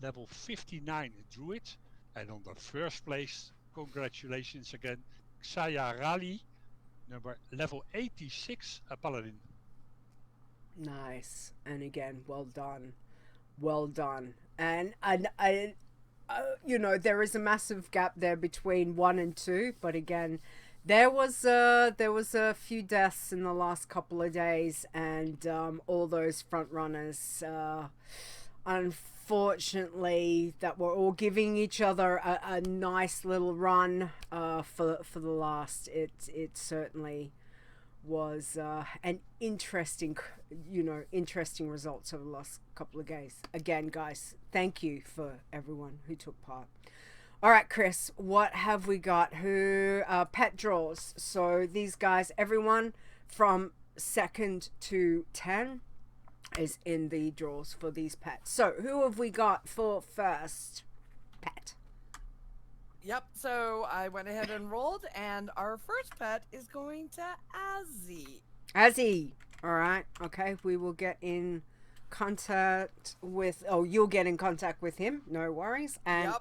level 59, a druid. And on the 1st place, congratulations again, Xayarallii, level 86, a paladin. Nice. And again, well done. Well done. And I there is a massive gap there between 1 and 2, but again, there was a few deaths in the last couple of days, and all those front runners, unfortunately, that were all giving each other a nice little run for the last. It certainly was an interesting results over the last couple of days. Again, guys, thank you for everyone who took part. All right, Chris, what have we got? Pet draws. So these guys, everyone from 2nd to 10 is in the draws for these pets. So who have we got for first pet? Yep, so I went ahead and rolled, and our first pet is going to Azzy. Azzy. All right. Okay. We will get in contact with. Oh, you'll get in contact with him. No worries. And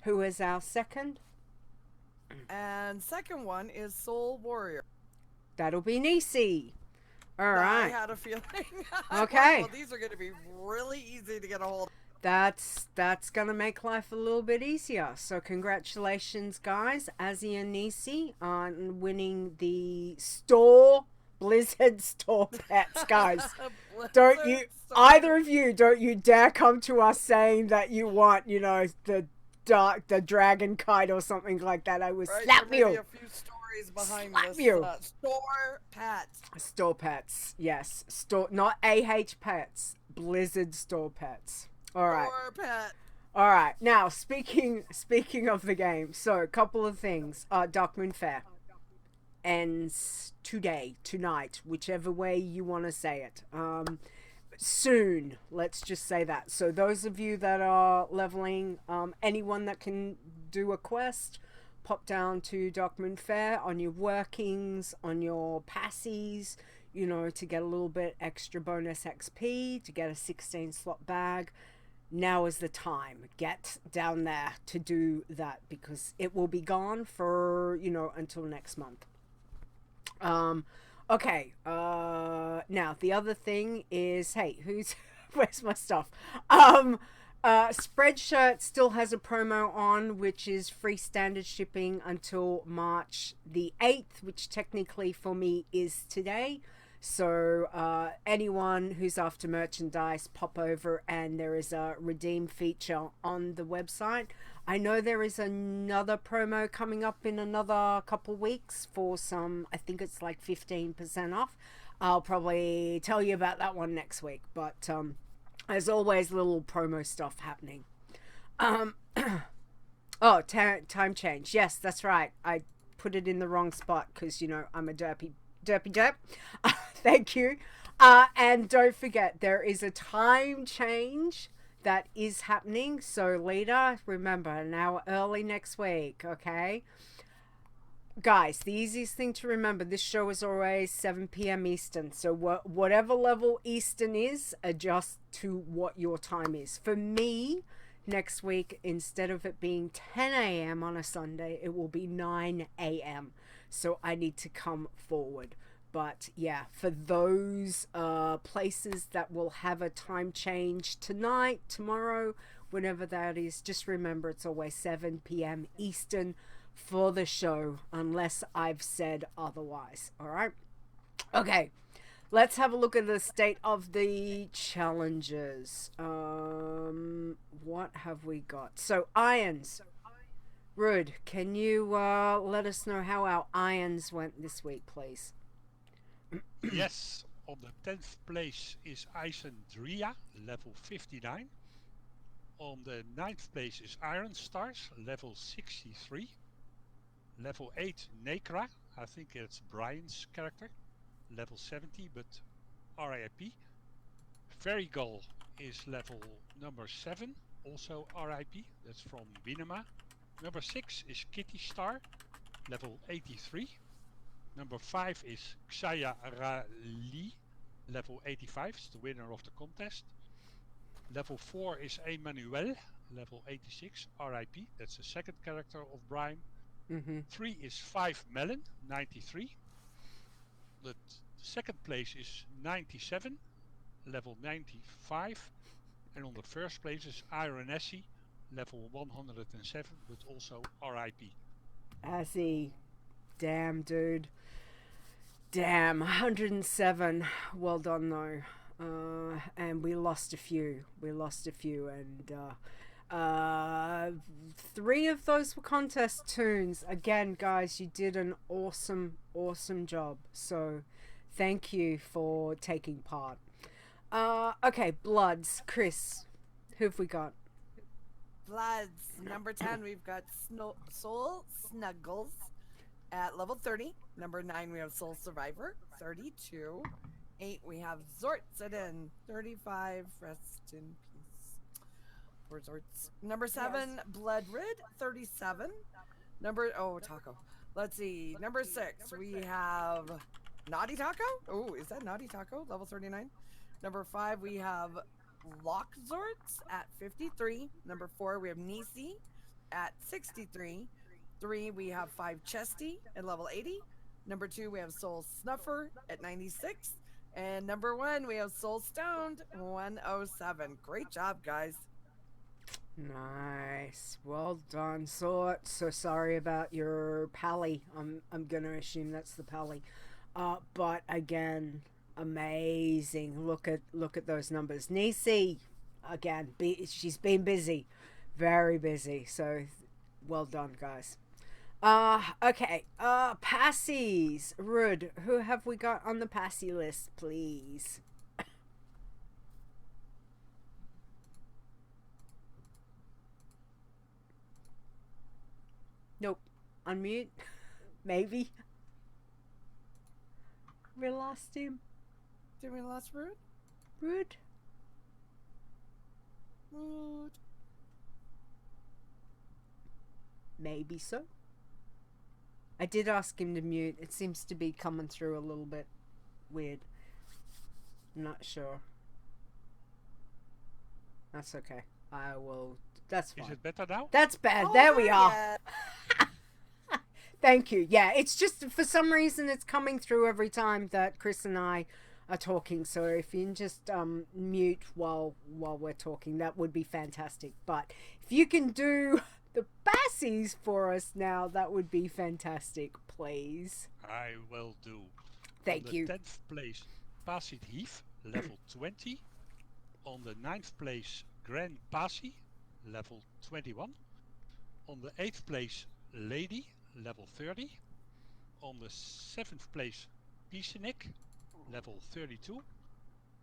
who is our second? And second one is Soulwarrior. That'll be Nisey. All right. I had a feeling. Okay. Well, these are going to be really easy to get a hold of. That's gonna make life a little bit easier. So congratulations, guys, Asylun and Nisey, on winning the Blizzard store pets, guys. Don't you, either of you, don't you dare come to us saying that you want, the dragon kite or something like that. I will slap you. A few stories behind slap this. You. Store pets. Store pets, yes. Not AH pets. Blizzard store pets. All right. Pet. All right. Now, speaking of the game, so a couple of things. Darkmoon Faire ends tonight, whichever way you want to say it. Soon, let's just say that. So those of you that are leveling, anyone that can do a quest, pop down to Darkmoon Faire on your workings, on your passies, to get a little bit extra bonus XP, to get a 16 slot bag. Now is the time. Get down there to do that, because it will be gone for, until next month. Okay. Now the other thing is, hey, where's my stuff? Spreadshirt still has a promo on, which is free standard shipping until March the 8th, which technically for me is today. So anyone who's after merchandise, pop over, and there is a redeem feature on the website. I know there is another promo coming up in another couple weeks for some, I think it's like 15% off. I'll probably tell you about that one next week, but there's always little promo stuff happening. Oh, time change. Yes, that's right. I put it in the wrong spot because, I'm a derp. Thank you. And don't forget, there is a time change that is happening. So, Leeta, remember, an hour early next week, okay? Guys, the easiest thing to remember, this show is always 7 p.m. Eastern. So, whatever level Eastern is, adjust to what your time is. For me, next week, instead of it being 10 a.m. on a Sunday, it will be 9 a.m. So, I need to come forward. But yeah, for those places that will have a time change tonight, tomorrow, whenever that is, just remember it's always 7 p.m. Eastern for the show, unless I've said otherwise. All right? Okay, let's have a look at the state of the challenges. What have we got? So, irons. Ruud, can you let us know how our irons went this week, please? Yes, on the 10th place is Xayarallii, level 59. On the 9th place is Iron Stars, level 63. Level 8, Nekra, I think it's Brian's character, level 70, but RIP. Ferrygull is level number 7, also RIP, that's from Binema. Number 6 is Kitty Star, level 83. Number 5 is Xayarallii, level 85, it's the winner of the contest. Level 4 is Emmanuel, level 86, RIP, that's the second character of Brian. 3 is 5 Melon, 93. The second place is 97, level 95. And on the first place is Iron Nessie, level 107, but also RIP. Azzy, damn dude. Damn, 107. Well done though. And we lost a few. And 3 of those were contest tunes. Again, guys, you did an awesome job. So thank you for taking part. Okay, Bloods. Chris, who have we got? Bloods. Number 10, we've got Soul Snuggles at level 30. Number 9, we have Soul Survivor, 32. 8, we have Zortzaden, 35. Rest in peace. Poor Zorts. Number 7, yes. Bloodrid, 37. Taco. Let's see. Number 6, we have Naughty Taco. Oh, is that Naughty Taco? Level 39. Number 5, we have Lockzorts at 53. Number 4, we have Nisey at 63. 3, we have 5 Chesty at level 80. Number 2, we have Soul Snuffer at 96. And number 1, we have Soul Stoned 107. Great job, guys. Nice. Well done, Sort. So sorry about your pally. I'm gonna assume that's the pally. But again, amazing. Look at those numbers. Nisey, again, she's been busy, very busy. So well done, guys. Okay. Passies. Ruud, who have we got on the passy list, please? Nope. Unmute. Maybe. We lost him. Did we lost Ruud? Ruud? Ruud. Maybe so. I did ask him to mute. It seems to be coming through a little bit weird. I'm not sure. That's okay. I will. That's fine. Is it better now? That's bad. Oh, there we are. yeah. Thank you. Yeah, it's just for some reason it's coming through every time that Chris and I are talking. So if you can just mute while we're talking, that would be fantastic. But if you can do the passies for us now, that would be fantastic, please. I will do. Thank you. On the 10th place, Passit Heath, level 20. On the 9th place, Grand Pasi, level 21. On the 8th place, Lady, level 30. On the 7th place, Pisinic, level 32.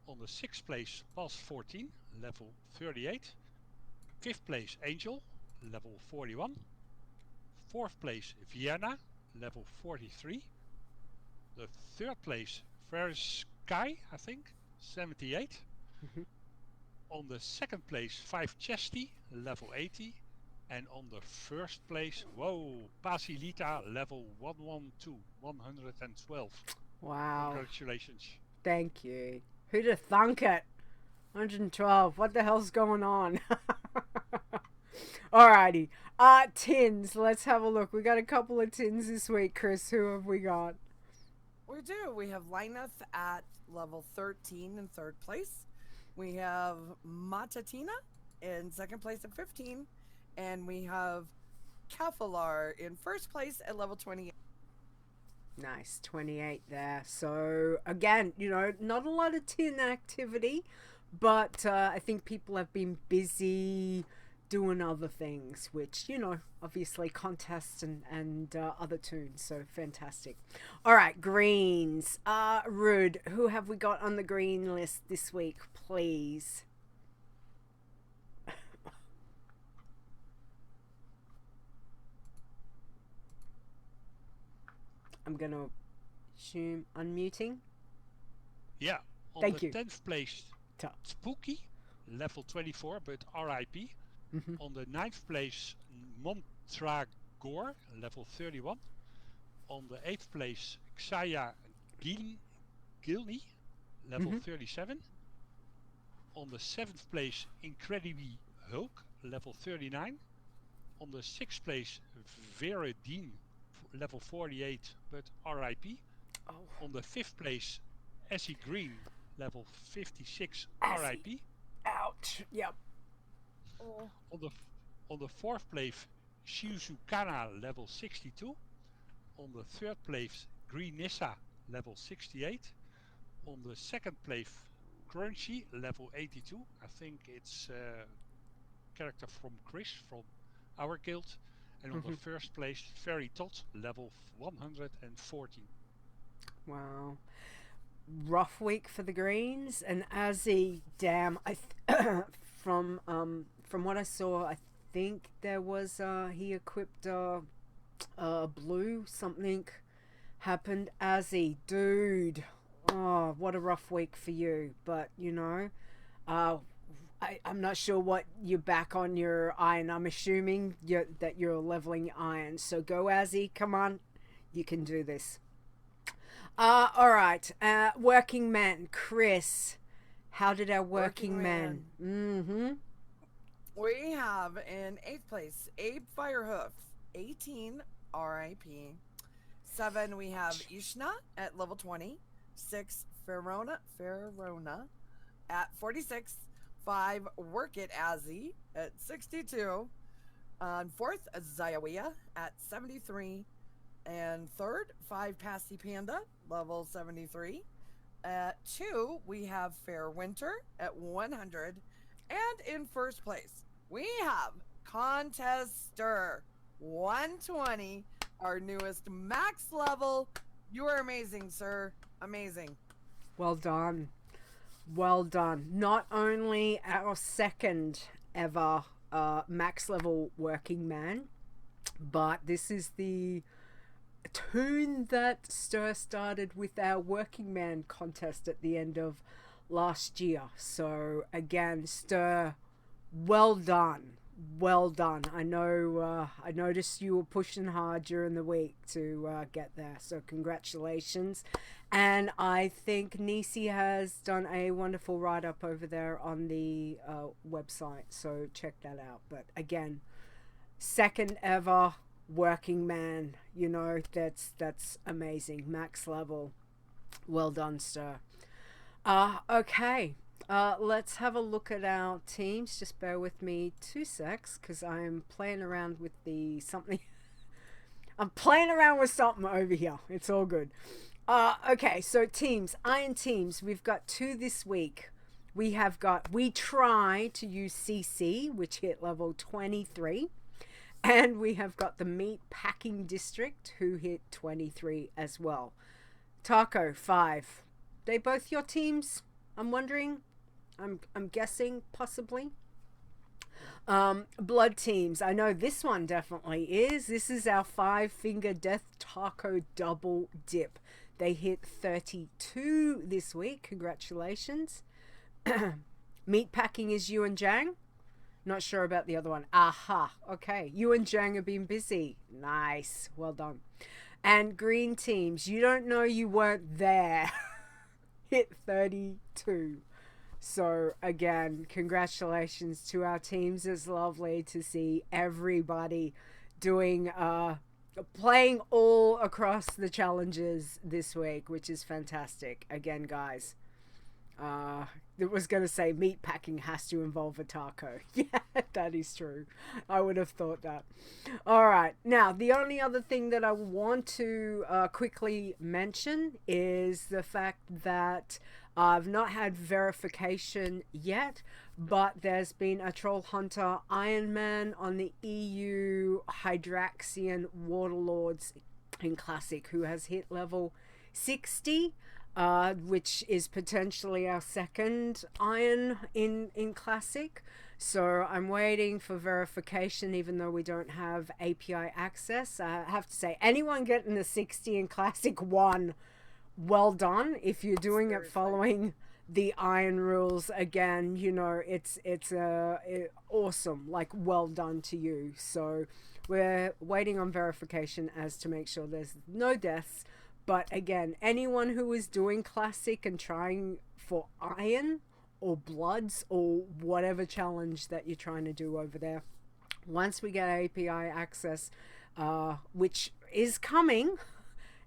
On the 6th place, Pass 14, level 38. 5th place, Angel, level 41. 4th place, Vienna, level 43. The 3rd place, Ferris Sky, I think, 78. On the 2nd place, 5 Chesty, level 80. And on the 1st place, Pasi Leeta, level 112, 112. Wow. Congratulations. Thank you. Who'd have thunk it? 112. What the hell's going on? Alrighty. Tins. Let's have a look. We got a couple of tins this week, Chris. Who have we got? We do. We have Lineth at level 13 in 3rd place. We have Matatina in 2nd place at 15. And we have Kafalar in 1st place at level 28. Nice, 28 there. So again, not a lot of tin activity, but I think people have been busy doing other things, which, obviously contests and other tunes. So fantastic. All right, greens. Ruud, who have we got on the green list this week, please? I'm going to assume unmuting. Yeah. On Thank the you. 10th place, Spooky, level 24, but RIP. On the 9th place, Montragor, level 31. On the 8th place, Xaya Gilney, level 37. On the 7th place, Incredibly Hulk, level 39. On the 6th place, Veradine, level 48, but RIP. On the 5th place, Essie Green, level 56, RIP. Ouch. Yep. On the 4th place, Shizukana, level 62. On the 3rd place, Green Nissa, level 68. On the 2nd place, Crunchy, level 82. I think it's a character from Chris, from our guild. And on the 1st place, Fairy Tot, level 114. Wow. Rough week for the greens. And Azzy, damn, from what I saw, I think there was he equipped blue, something happened. Azzy, dude, oh, what a rough week for you. But I'm not sure what you're back on your iron. I'm assuming that you're leveling iron. So go, Azzy. Come on. You can do this. All right. Working men. Chris, how did our working men? Mm-hmm. We have in 8th place, Abe Firehoof, 18, RIP. 7, we have Ishna at level 20. 6, Farona at 46. 5, Work It Azzy at 62. On 4th, Xayarallii at 73. And 3rd, 5, Passy Panda, level 73. At 2, we have Fair Winter at 100. And in 1st place, we have Contester 120, our newest max level. You are amazing, sir. Amazing. Well done. Well done. Not only our second ever max level working man, but this is the tune that Stir started with our working man contest at the end of last year. So again, Stir, well done. Well done. I know I noticed you were pushing hard during the week to get there, so congratulations. And I think Nisey has done a wonderful write-up over there on the website, so check that out. But again, second ever working man, you know, that's amazing. Max level. Well done, Stir. Okay. Let's have a look at our teams. Just bear with me 2 secs, because I'm playing around with the something. I'm playing around with something over here. It's all good. Okay, so teams, Iron teams. We've got 2 this week. We try to use CC, which hit level 23. And we have got the Meat Packing District, who hit 23 as well. Taco, 5. They both your teams? I'm wondering. I'm guessing, possibly. Blood teams. I know this one definitely is. This is our 5-finger Death Taco double dip. They hit 32 this week. Congratulations. Meat packing is you and Jang. Not sure about the other one. Aha. Okay. You and Jang have been busy. Nice. Well done. And green teams. You don't know you weren't there. Hit 32. So again, congratulations to our teams. It's lovely to see everybody doing playing all across the challenges this week, which is fantastic. Again, guys, it was going to say meat packing has to involve a taco. Yeah, that is true. I would have thought that. All right. Now, the only other thing that I want to quickly mention is the fact that I've not had verification yet, but there's been a Troll Hunter Iron Man on the EU Hydraxian Waterlords in Classic who has hit level 60. Which is potentially our second Iron in Classic. So I'm waiting for verification, even though we don't have API access. I have to say, anyone getting the 60 in Classic 1, well done. If you're doing it following the Iron rules, again, you know, it's awesome. Like, well done to you. So we're waiting on verification as to make sure there's no deaths. But again, anyone who is doing Classic and trying for Iron or Bloods or whatever challenge that you're trying to do over there, once we get API access, which is coming,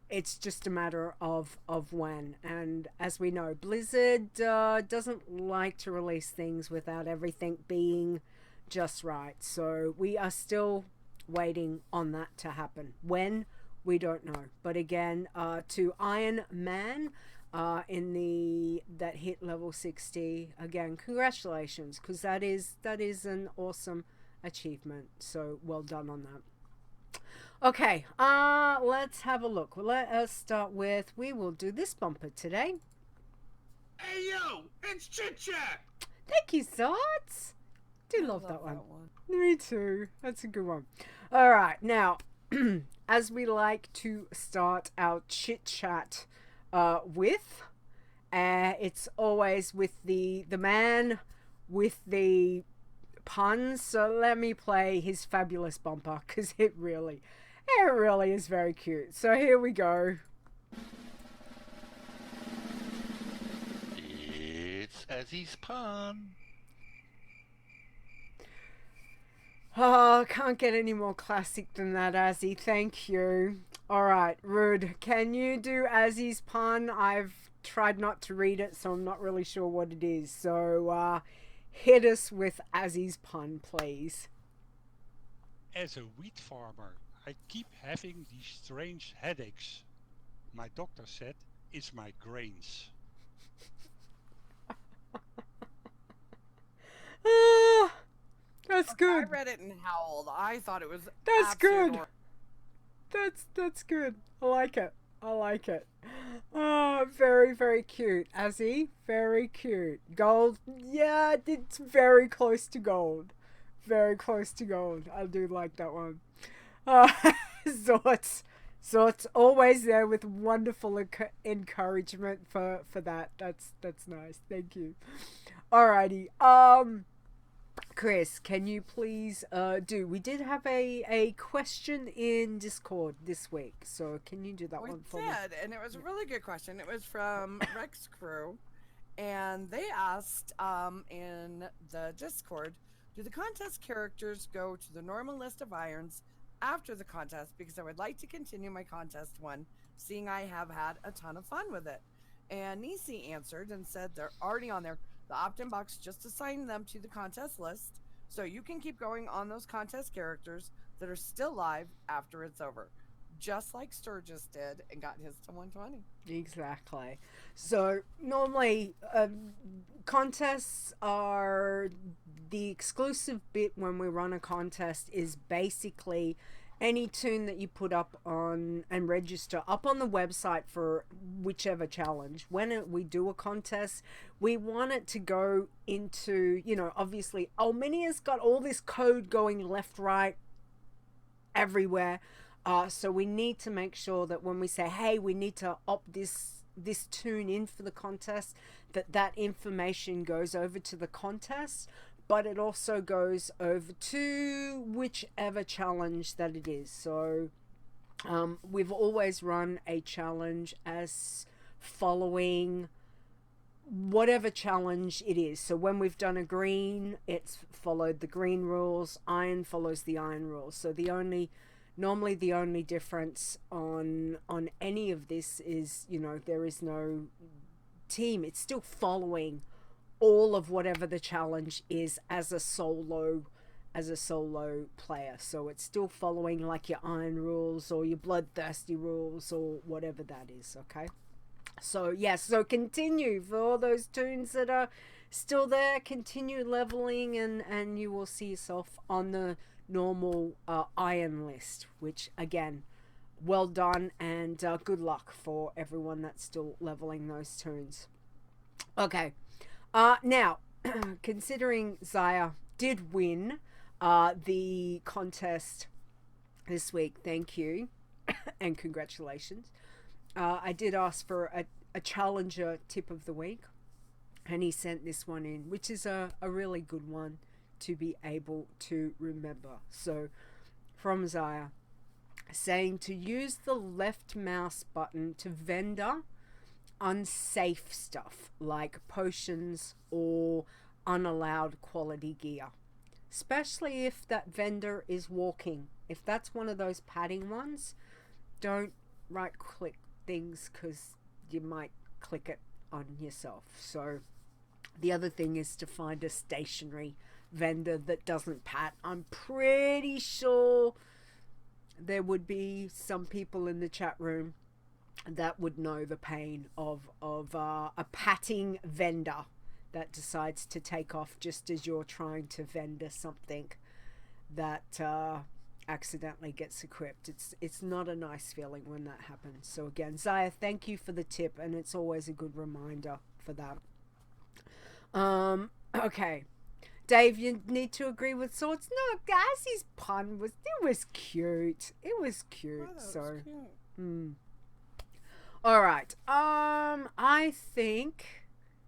it's just a matter of when. And as we know, Blizzard doesn't like to release things without everything being just right. So we are still waiting on that to happen. When? We don't know. But again, to Iron Man that hit level 60, again, congratulations, because that is an awesome achievement. So well done on that. Okay, let's have a look. Let us start with, we will do this bumper today. Hey yo, it's Chit Chat! Thank you, Zots. Do love that one. Me too. That's a good one. All right, now as we like to start our chit chat with, it's always with the man with the puns. So let me play his fabulous bumper, because it really is very cute. So here we go. Azzy's pun. Oh, can't get any more classic than that, Azzy. Thank you. Alright, Ruud, can you do Azzy's pun? I've tried not to read it, so I'm not really sure what it is. So, hit us with Azzy's pun, please. As a wheat farmer, I keep having these strange headaches. My doctor said it's my grains. Ah, that's good. I read it and howled. I thought it was That's good. absolute That's good. I like it. I like it. Oh, very, very cute. Azzy, very cute. Gold, yeah, it's very close to gold. Very close to gold. I do like that one. Zort's always there with wonderful encouragement for that. That's nice. Thank you. Alrighty. Chris, can you please we did have a question in Discord this week, so can you do that one for me? We did, and it was a really good question. It was from Rex Crew, and they asked in the Discord, do the contest characters go to the normal list of irons after the contest? Because I would like to continue my contest one, seeing I have had a ton of fun with it. And Nisey answered and said they're already on there. The opt-in box just assigned them to the contest list, so you can keep going on those contest characters that are still live after it's over, just like Sturgis did and got his to 120. Exactly. So normally contests are the exclusive bit when we run a contest is basically any tune that you put up on and register up on the website for whichever challenge. When we do a contest, we want it to go into, obviously Alminia's got all this code going left, right, everywhere. So we need to make sure that when we say, hey, we need to opt this tune in for the contest, that information goes over to the contest, but it also goes over to whichever challenge that it is. So we've always run a challenge as following whatever challenge it is. So when we've done a green, it's followed the green rules. Iron follows the iron rules. So normally the only difference on any of this is, there is no team. It's still following all of whatever the challenge is as a solo player. So it's still following like your iron rules or your bloodthirsty rules or whatever that is. Okay, so yes, so continue for all those tunes that are still there. Continue leveling and you will see yourself on the normal iron list, which again, well done, and good luck for everyone that's still leveling those tunes. Okay. Now, considering Xaya did win the contest this week, thank you and congratulations. I did ask for a challenger tip of the week, and he sent this one in, which is a really good one to be able to remember. So, from Xaya, saying to use the left mouse button to vendor unsafe stuff like potions or unallowed quality gear, especially if that vendor is walking. If that's one of those padding ones, don't right click things because you might click it on yourself. So the other thing is to find a stationary vendor that doesn't pat. I'm pretty sure there would be some people in the chat room that would know the pain of a patting vendor that decides to take off just as you're trying to vendor something that accidentally gets equipped. It's not a nice feeling when that happens. So again, Xaya, thank you for the tip, and it's always a good reminder for that. Okay, Dave, you need to agree with Swords. No, Gazzy's pun was cute. It was cute. Oh, so was cute. All right. I think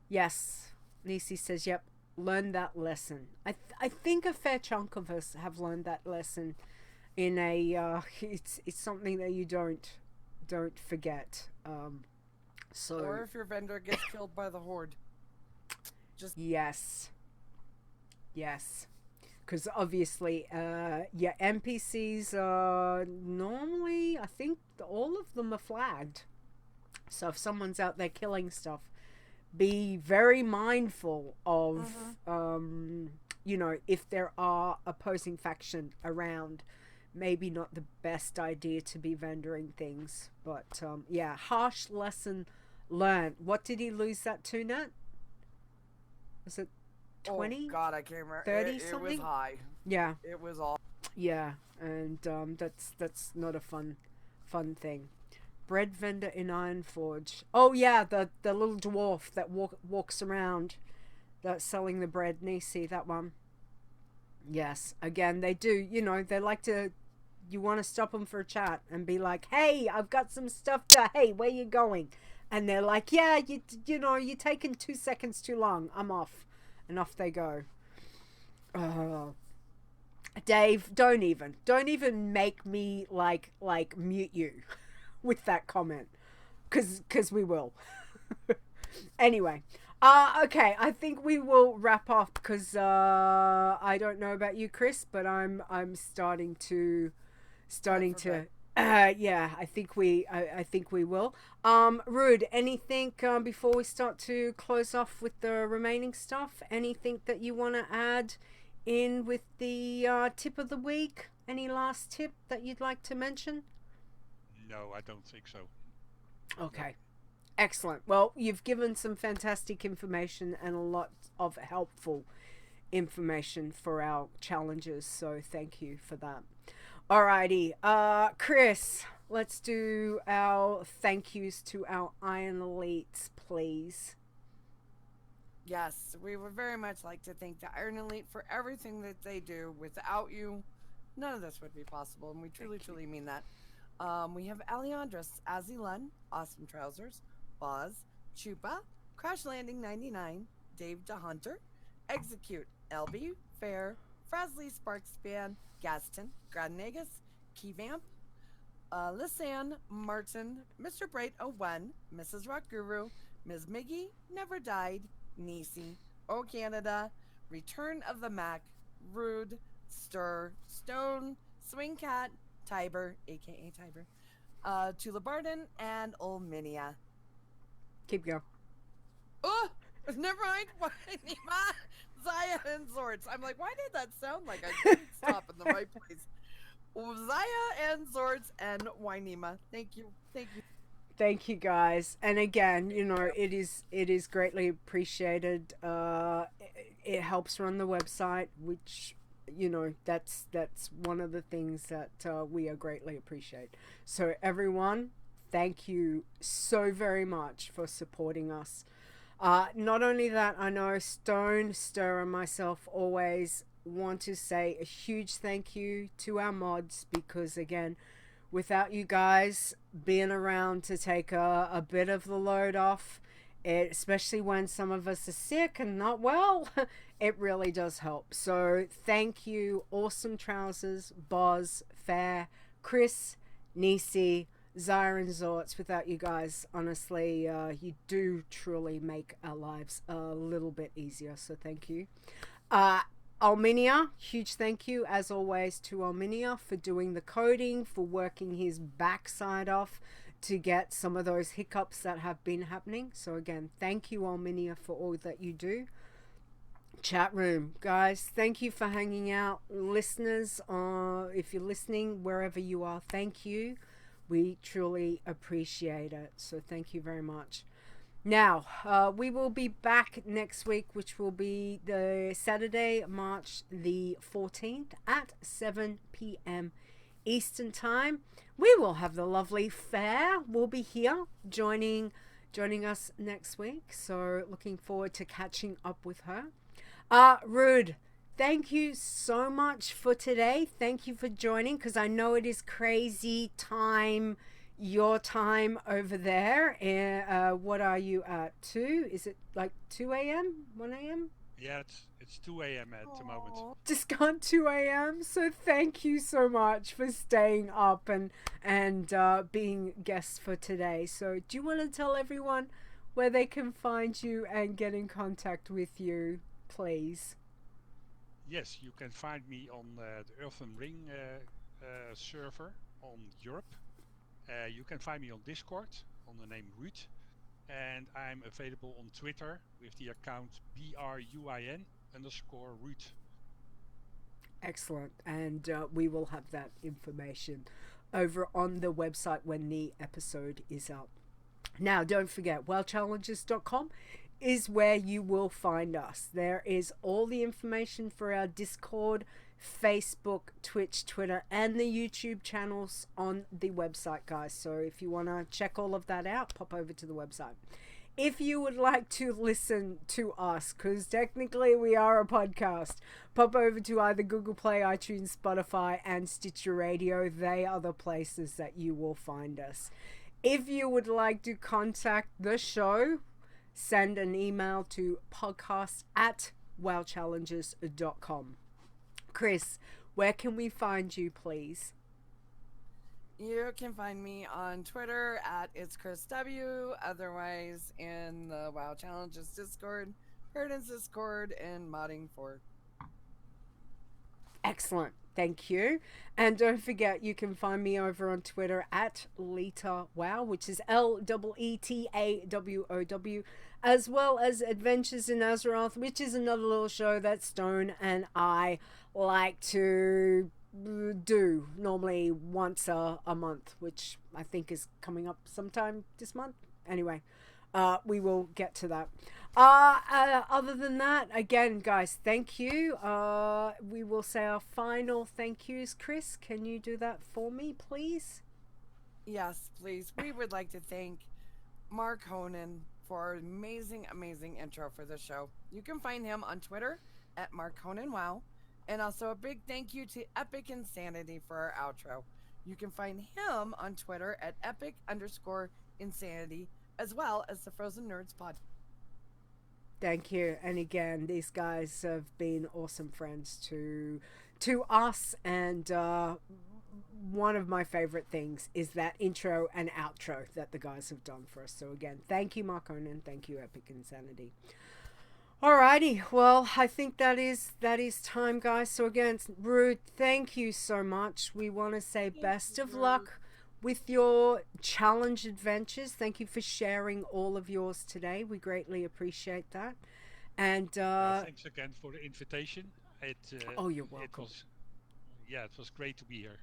yes. Nisey says, "Yep, learn that lesson." I think a fair chunk of us have learned that lesson. In a it's something that you don't forget. So or if your vendor gets killed by the horde. Just Yes. Yes. Because obviously, yeah, NPCs are normally, I think all of them are flagged. So if someone's out there killing stuff, be very mindful of, you know, if there are opposing faction around, maybe not the best idea to be vendoring things. But yeah, harsh lesson learned. What did he lose that to, Nat? Was it 20? Oh God, I can't remember. 30 It something? was high. Yeah. It was all. Yeah, and that's not a fun thing. Bread vendor in Ironforge. Oh yeah, the little dwarf that walks around, that's selling the bread. Nisey, that one. Yes, again they do. You know, they like to. You want to stop them for a chat and be like, "Hey, I've got some stuff to. Hey, where you going?" And they're like, "Yeah, you know, you're taking 2 seconds too long. I'm off," and off they go. Oh. Dave, don't even make me like mute you with that comment, cause we will. Anyway, okay, I think we will wrap off because I don't know about you, Chris, but I'm starting to yeah, I think we will. Ruud, anything before we start to close off with the remaining stuff? Anything that you want to add in with the tip of the week? Any last tip that you'd like to mention? No, I don't think so. Okay. Excellent. Well, you've given some fantastic information and a lot of helpful information for our challenges, so thank you for that. Alrighty, Chris, let's do our thank yous to our Iron Elites, please. Yes, we would very much like to thank the Iron Elite for everything that they do. Without you, none of this would be possible, and we truly mean that. We have Alejandros, Asylun, Awesome Trousers, Boz, Chupa, Crash Landing 99, Dave DeHunter, Execute, LB, Fair, Frasley Sparkspan, Gaston, Gradnegus, Keyvamp, Lisanne, Martin, Mr. Bright 01, Mrs. Rock Guru, Ms. Miggy, Never Died, Nisey, O Canada, Return of the Mac, Ruud, Stir, Stone, Swing Cat, Tiber, aka Tiber, Tula Barden, and Olminia. Keep going. Oh, never mind. Xaya and Zords. I'm like, why did that sound like I didn't stop in the right place? Xaya and Zords and Wynema. Thank you. Thank you, guys. And again, you know, it is greatly appreciated. It helps run the website, which, you know, that's one of the things that we are greatly appreciate. So everyone, thank you so very much for supporting us. Not only that, I know Stone, Stir, and myself always want to say a huge thank you to our mods, because again, without you guys being around to take a bit of the load off, especially when some of us are sick and not well, it really does help. So thank you, Awesome Trousers, Boz, Fair, Chris, Nisey, Xaya and Zorts. Without you guys, honestly, you do truly make our lives a little bit easier, so thank you. Olminia, huge thank you as always to Olminia for doing the coding, for working his backside off to get some of those hiccups that have been happening. So again, thank you Olminia for all that you do. Chat room, guys, thank you for hanging out. Listeners, if you're listening wherever you are, thank you. We truly appreciate it. So thank you very much. Now, we will be back next week, which will be the Saturday, March the 14th at 7 p.m. Eastern Time. We will have the lovely Fair will be here joining us next week. So looking forward to catching up with her. Ruud, thank you so much for today. Thank you for joining, because I know it is crazy time, your time over there. What are you at? 2? Is it like 2 a.m.? 1 a.m.? Yeah, it's 2 a.m. at the moment. Just gone 2 a.m. So thank you so much for staying up and being guests for today. So do you want to tell everyone where they can find you and get in contact with you, please. Yes, you can find me on the Earthen Ring server on Europe. You can find me on Discord on the name Ruud. And I'm available on Twitter with the account BRUIN_Ruud. Excellent. And we will have that information over on the website when the episode is up. Now, don't forget, WoWchallenges.com is where you will find us. There is all the information for our Discord, Facebook, Twitch, Twitter, and the YouTube channels on the website, guys. So if you want to check all of that out, pop over to the website. If you would like to listen to us, because technically we are a podcast, pop over to either Google Play, iTunes, Spotify, and Stitcher Radio. They are the places that you will find us. If you would like to contact the show, send an email to podcast@wowchallenges.com. Chris, where can we find you, please? You can find me on Twitter @it's KhrysW, otherwise in the WoW Challenges Discord, Earthen's Discord, and Modding for. Excellent. Thank you. And don't forget, you can find me over on Twitter @LeetaWow, which is LEETAWOW, as well as Adventures in Azeroth, which is another little show that Stone and I like to do normally once a month, which I think is coming up sometime this month. Anyway, we will get to that. Other than that, again, guys, thank you. We will say our final thank yous. Chris, can you do that for me, please? Yes, please. We would like to thank Mark Honan for our amazing intro for the show. You can find him on Twitter @MarkHonanWow. And also a big thank you to Epic Insanity for our outro. You can find him on Twitter @epic_insanity, as well as the Frozen Nerds Pod. Thank you. And again, these guys have been awesome friends to us. And one of my favorite things is that intro and outro that the guys have done for us. So again, thank you, Mark Onan. Thank you, Epic Insanity. Alrighty, well, I think that is time, guys. So again, Ruud, thank you so much. We want to say best of luck with your challenge adventures. Thank you for sharing all of yours today. We greatly appreciate that. And thanks again for the invitation. You're welcome. It was great to be here.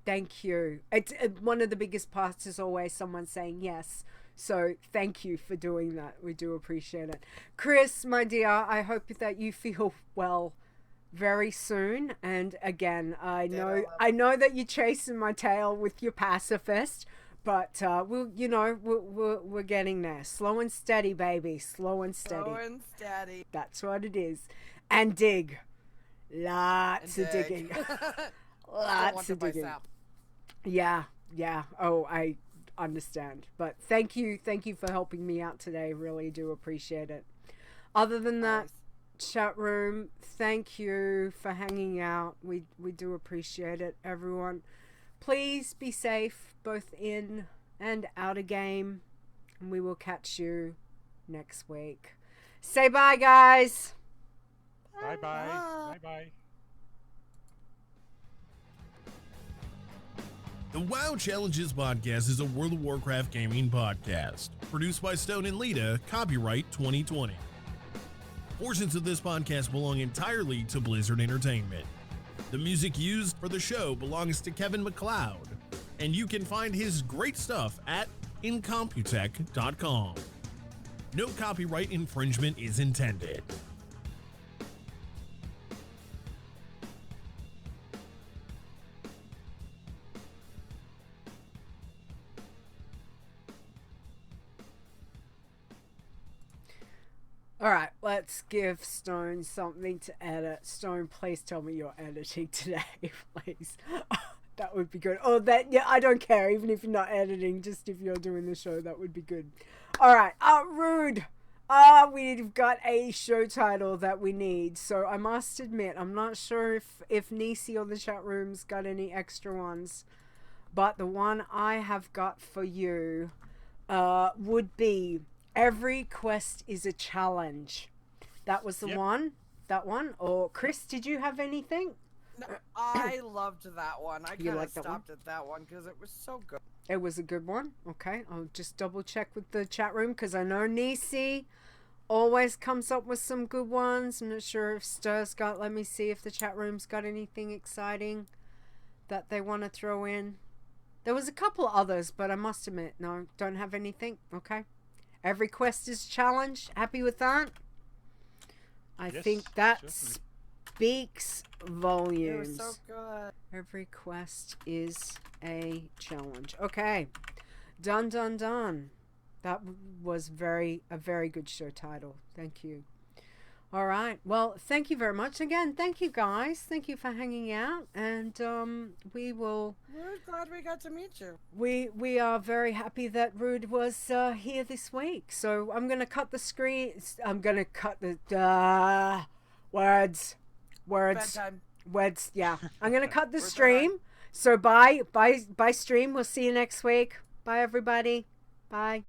Thank you. It's one of the biggest parts is always someone saying yes. So thank you for doing that. We do appreciate it. Chris, my dear, I hope that you feel well very soon. And again, I know that you're chasing my tail with your pacifist, but we're getting there. Slow and steady, baby. Slow and steady. Slow and steady. That's what it is. And dig. Lots of digging. Lots of digging. Yeah. Oh, I understand, but thank you for helping me out today. Really do appreciate it. Other than that, chat room, thank you for hanging out. We do appreciate it. Everyone, please be safe both in and out of game, and we will catch you next week. Say bye, guys. Bye. The WoW Challenges podcast is a World of Warcraft gaming podcast. Produced by Stone and Leeta, copyright 2020. Portions of this podcast belong entirely to Blizzard Entertainment. The music used for the show belongs to Kevin MacLeod, and you can find his great stuff at incomputech.com. No copyright infringement is intended. Alright, let's give Stone something to edit. Stone, please tell me you're editing today, please. That would be good. I don't care, even if you're not editing, just if you're doing the show, that would be good. Alright, Ruud. We've got a show title that we need, so I must admit, I'm not sure if Nisey or the chat room's got any extra ones, but the one I have got for you would be Every quest is a challenge. That was the one. That one. Or Chris, did you have anything? No, I loved that one. I kind of liked that stopped at that one because it was so good. It was a good one. Okay, I'll just double check with the chat room because I know Nisey always comes up with some good ones. I'm not sure if Stir's got. Let me see if the chat room's got anything exciting that they want to throw in. There was a couple others, but I must admit, no, don't have anything. Okay, every quest is a challenge. Happy with that? I think that speaks volumes. It was so good. Every quest is a challenge. Okay, done. That was a very good show title. Thank you. All right. Well, thank you very much again. Thank you guys. Thank you for hanging out, and we will. We're glad we got to meet you. We are very happy that Ruud was here this week. So I'm gonna cut the screen. I'm gonna cut the words. Bedtime. Words. Yeah. I'm gonna cut the stream. So bye stream. We'll see you next week. Bye everybody. Bye.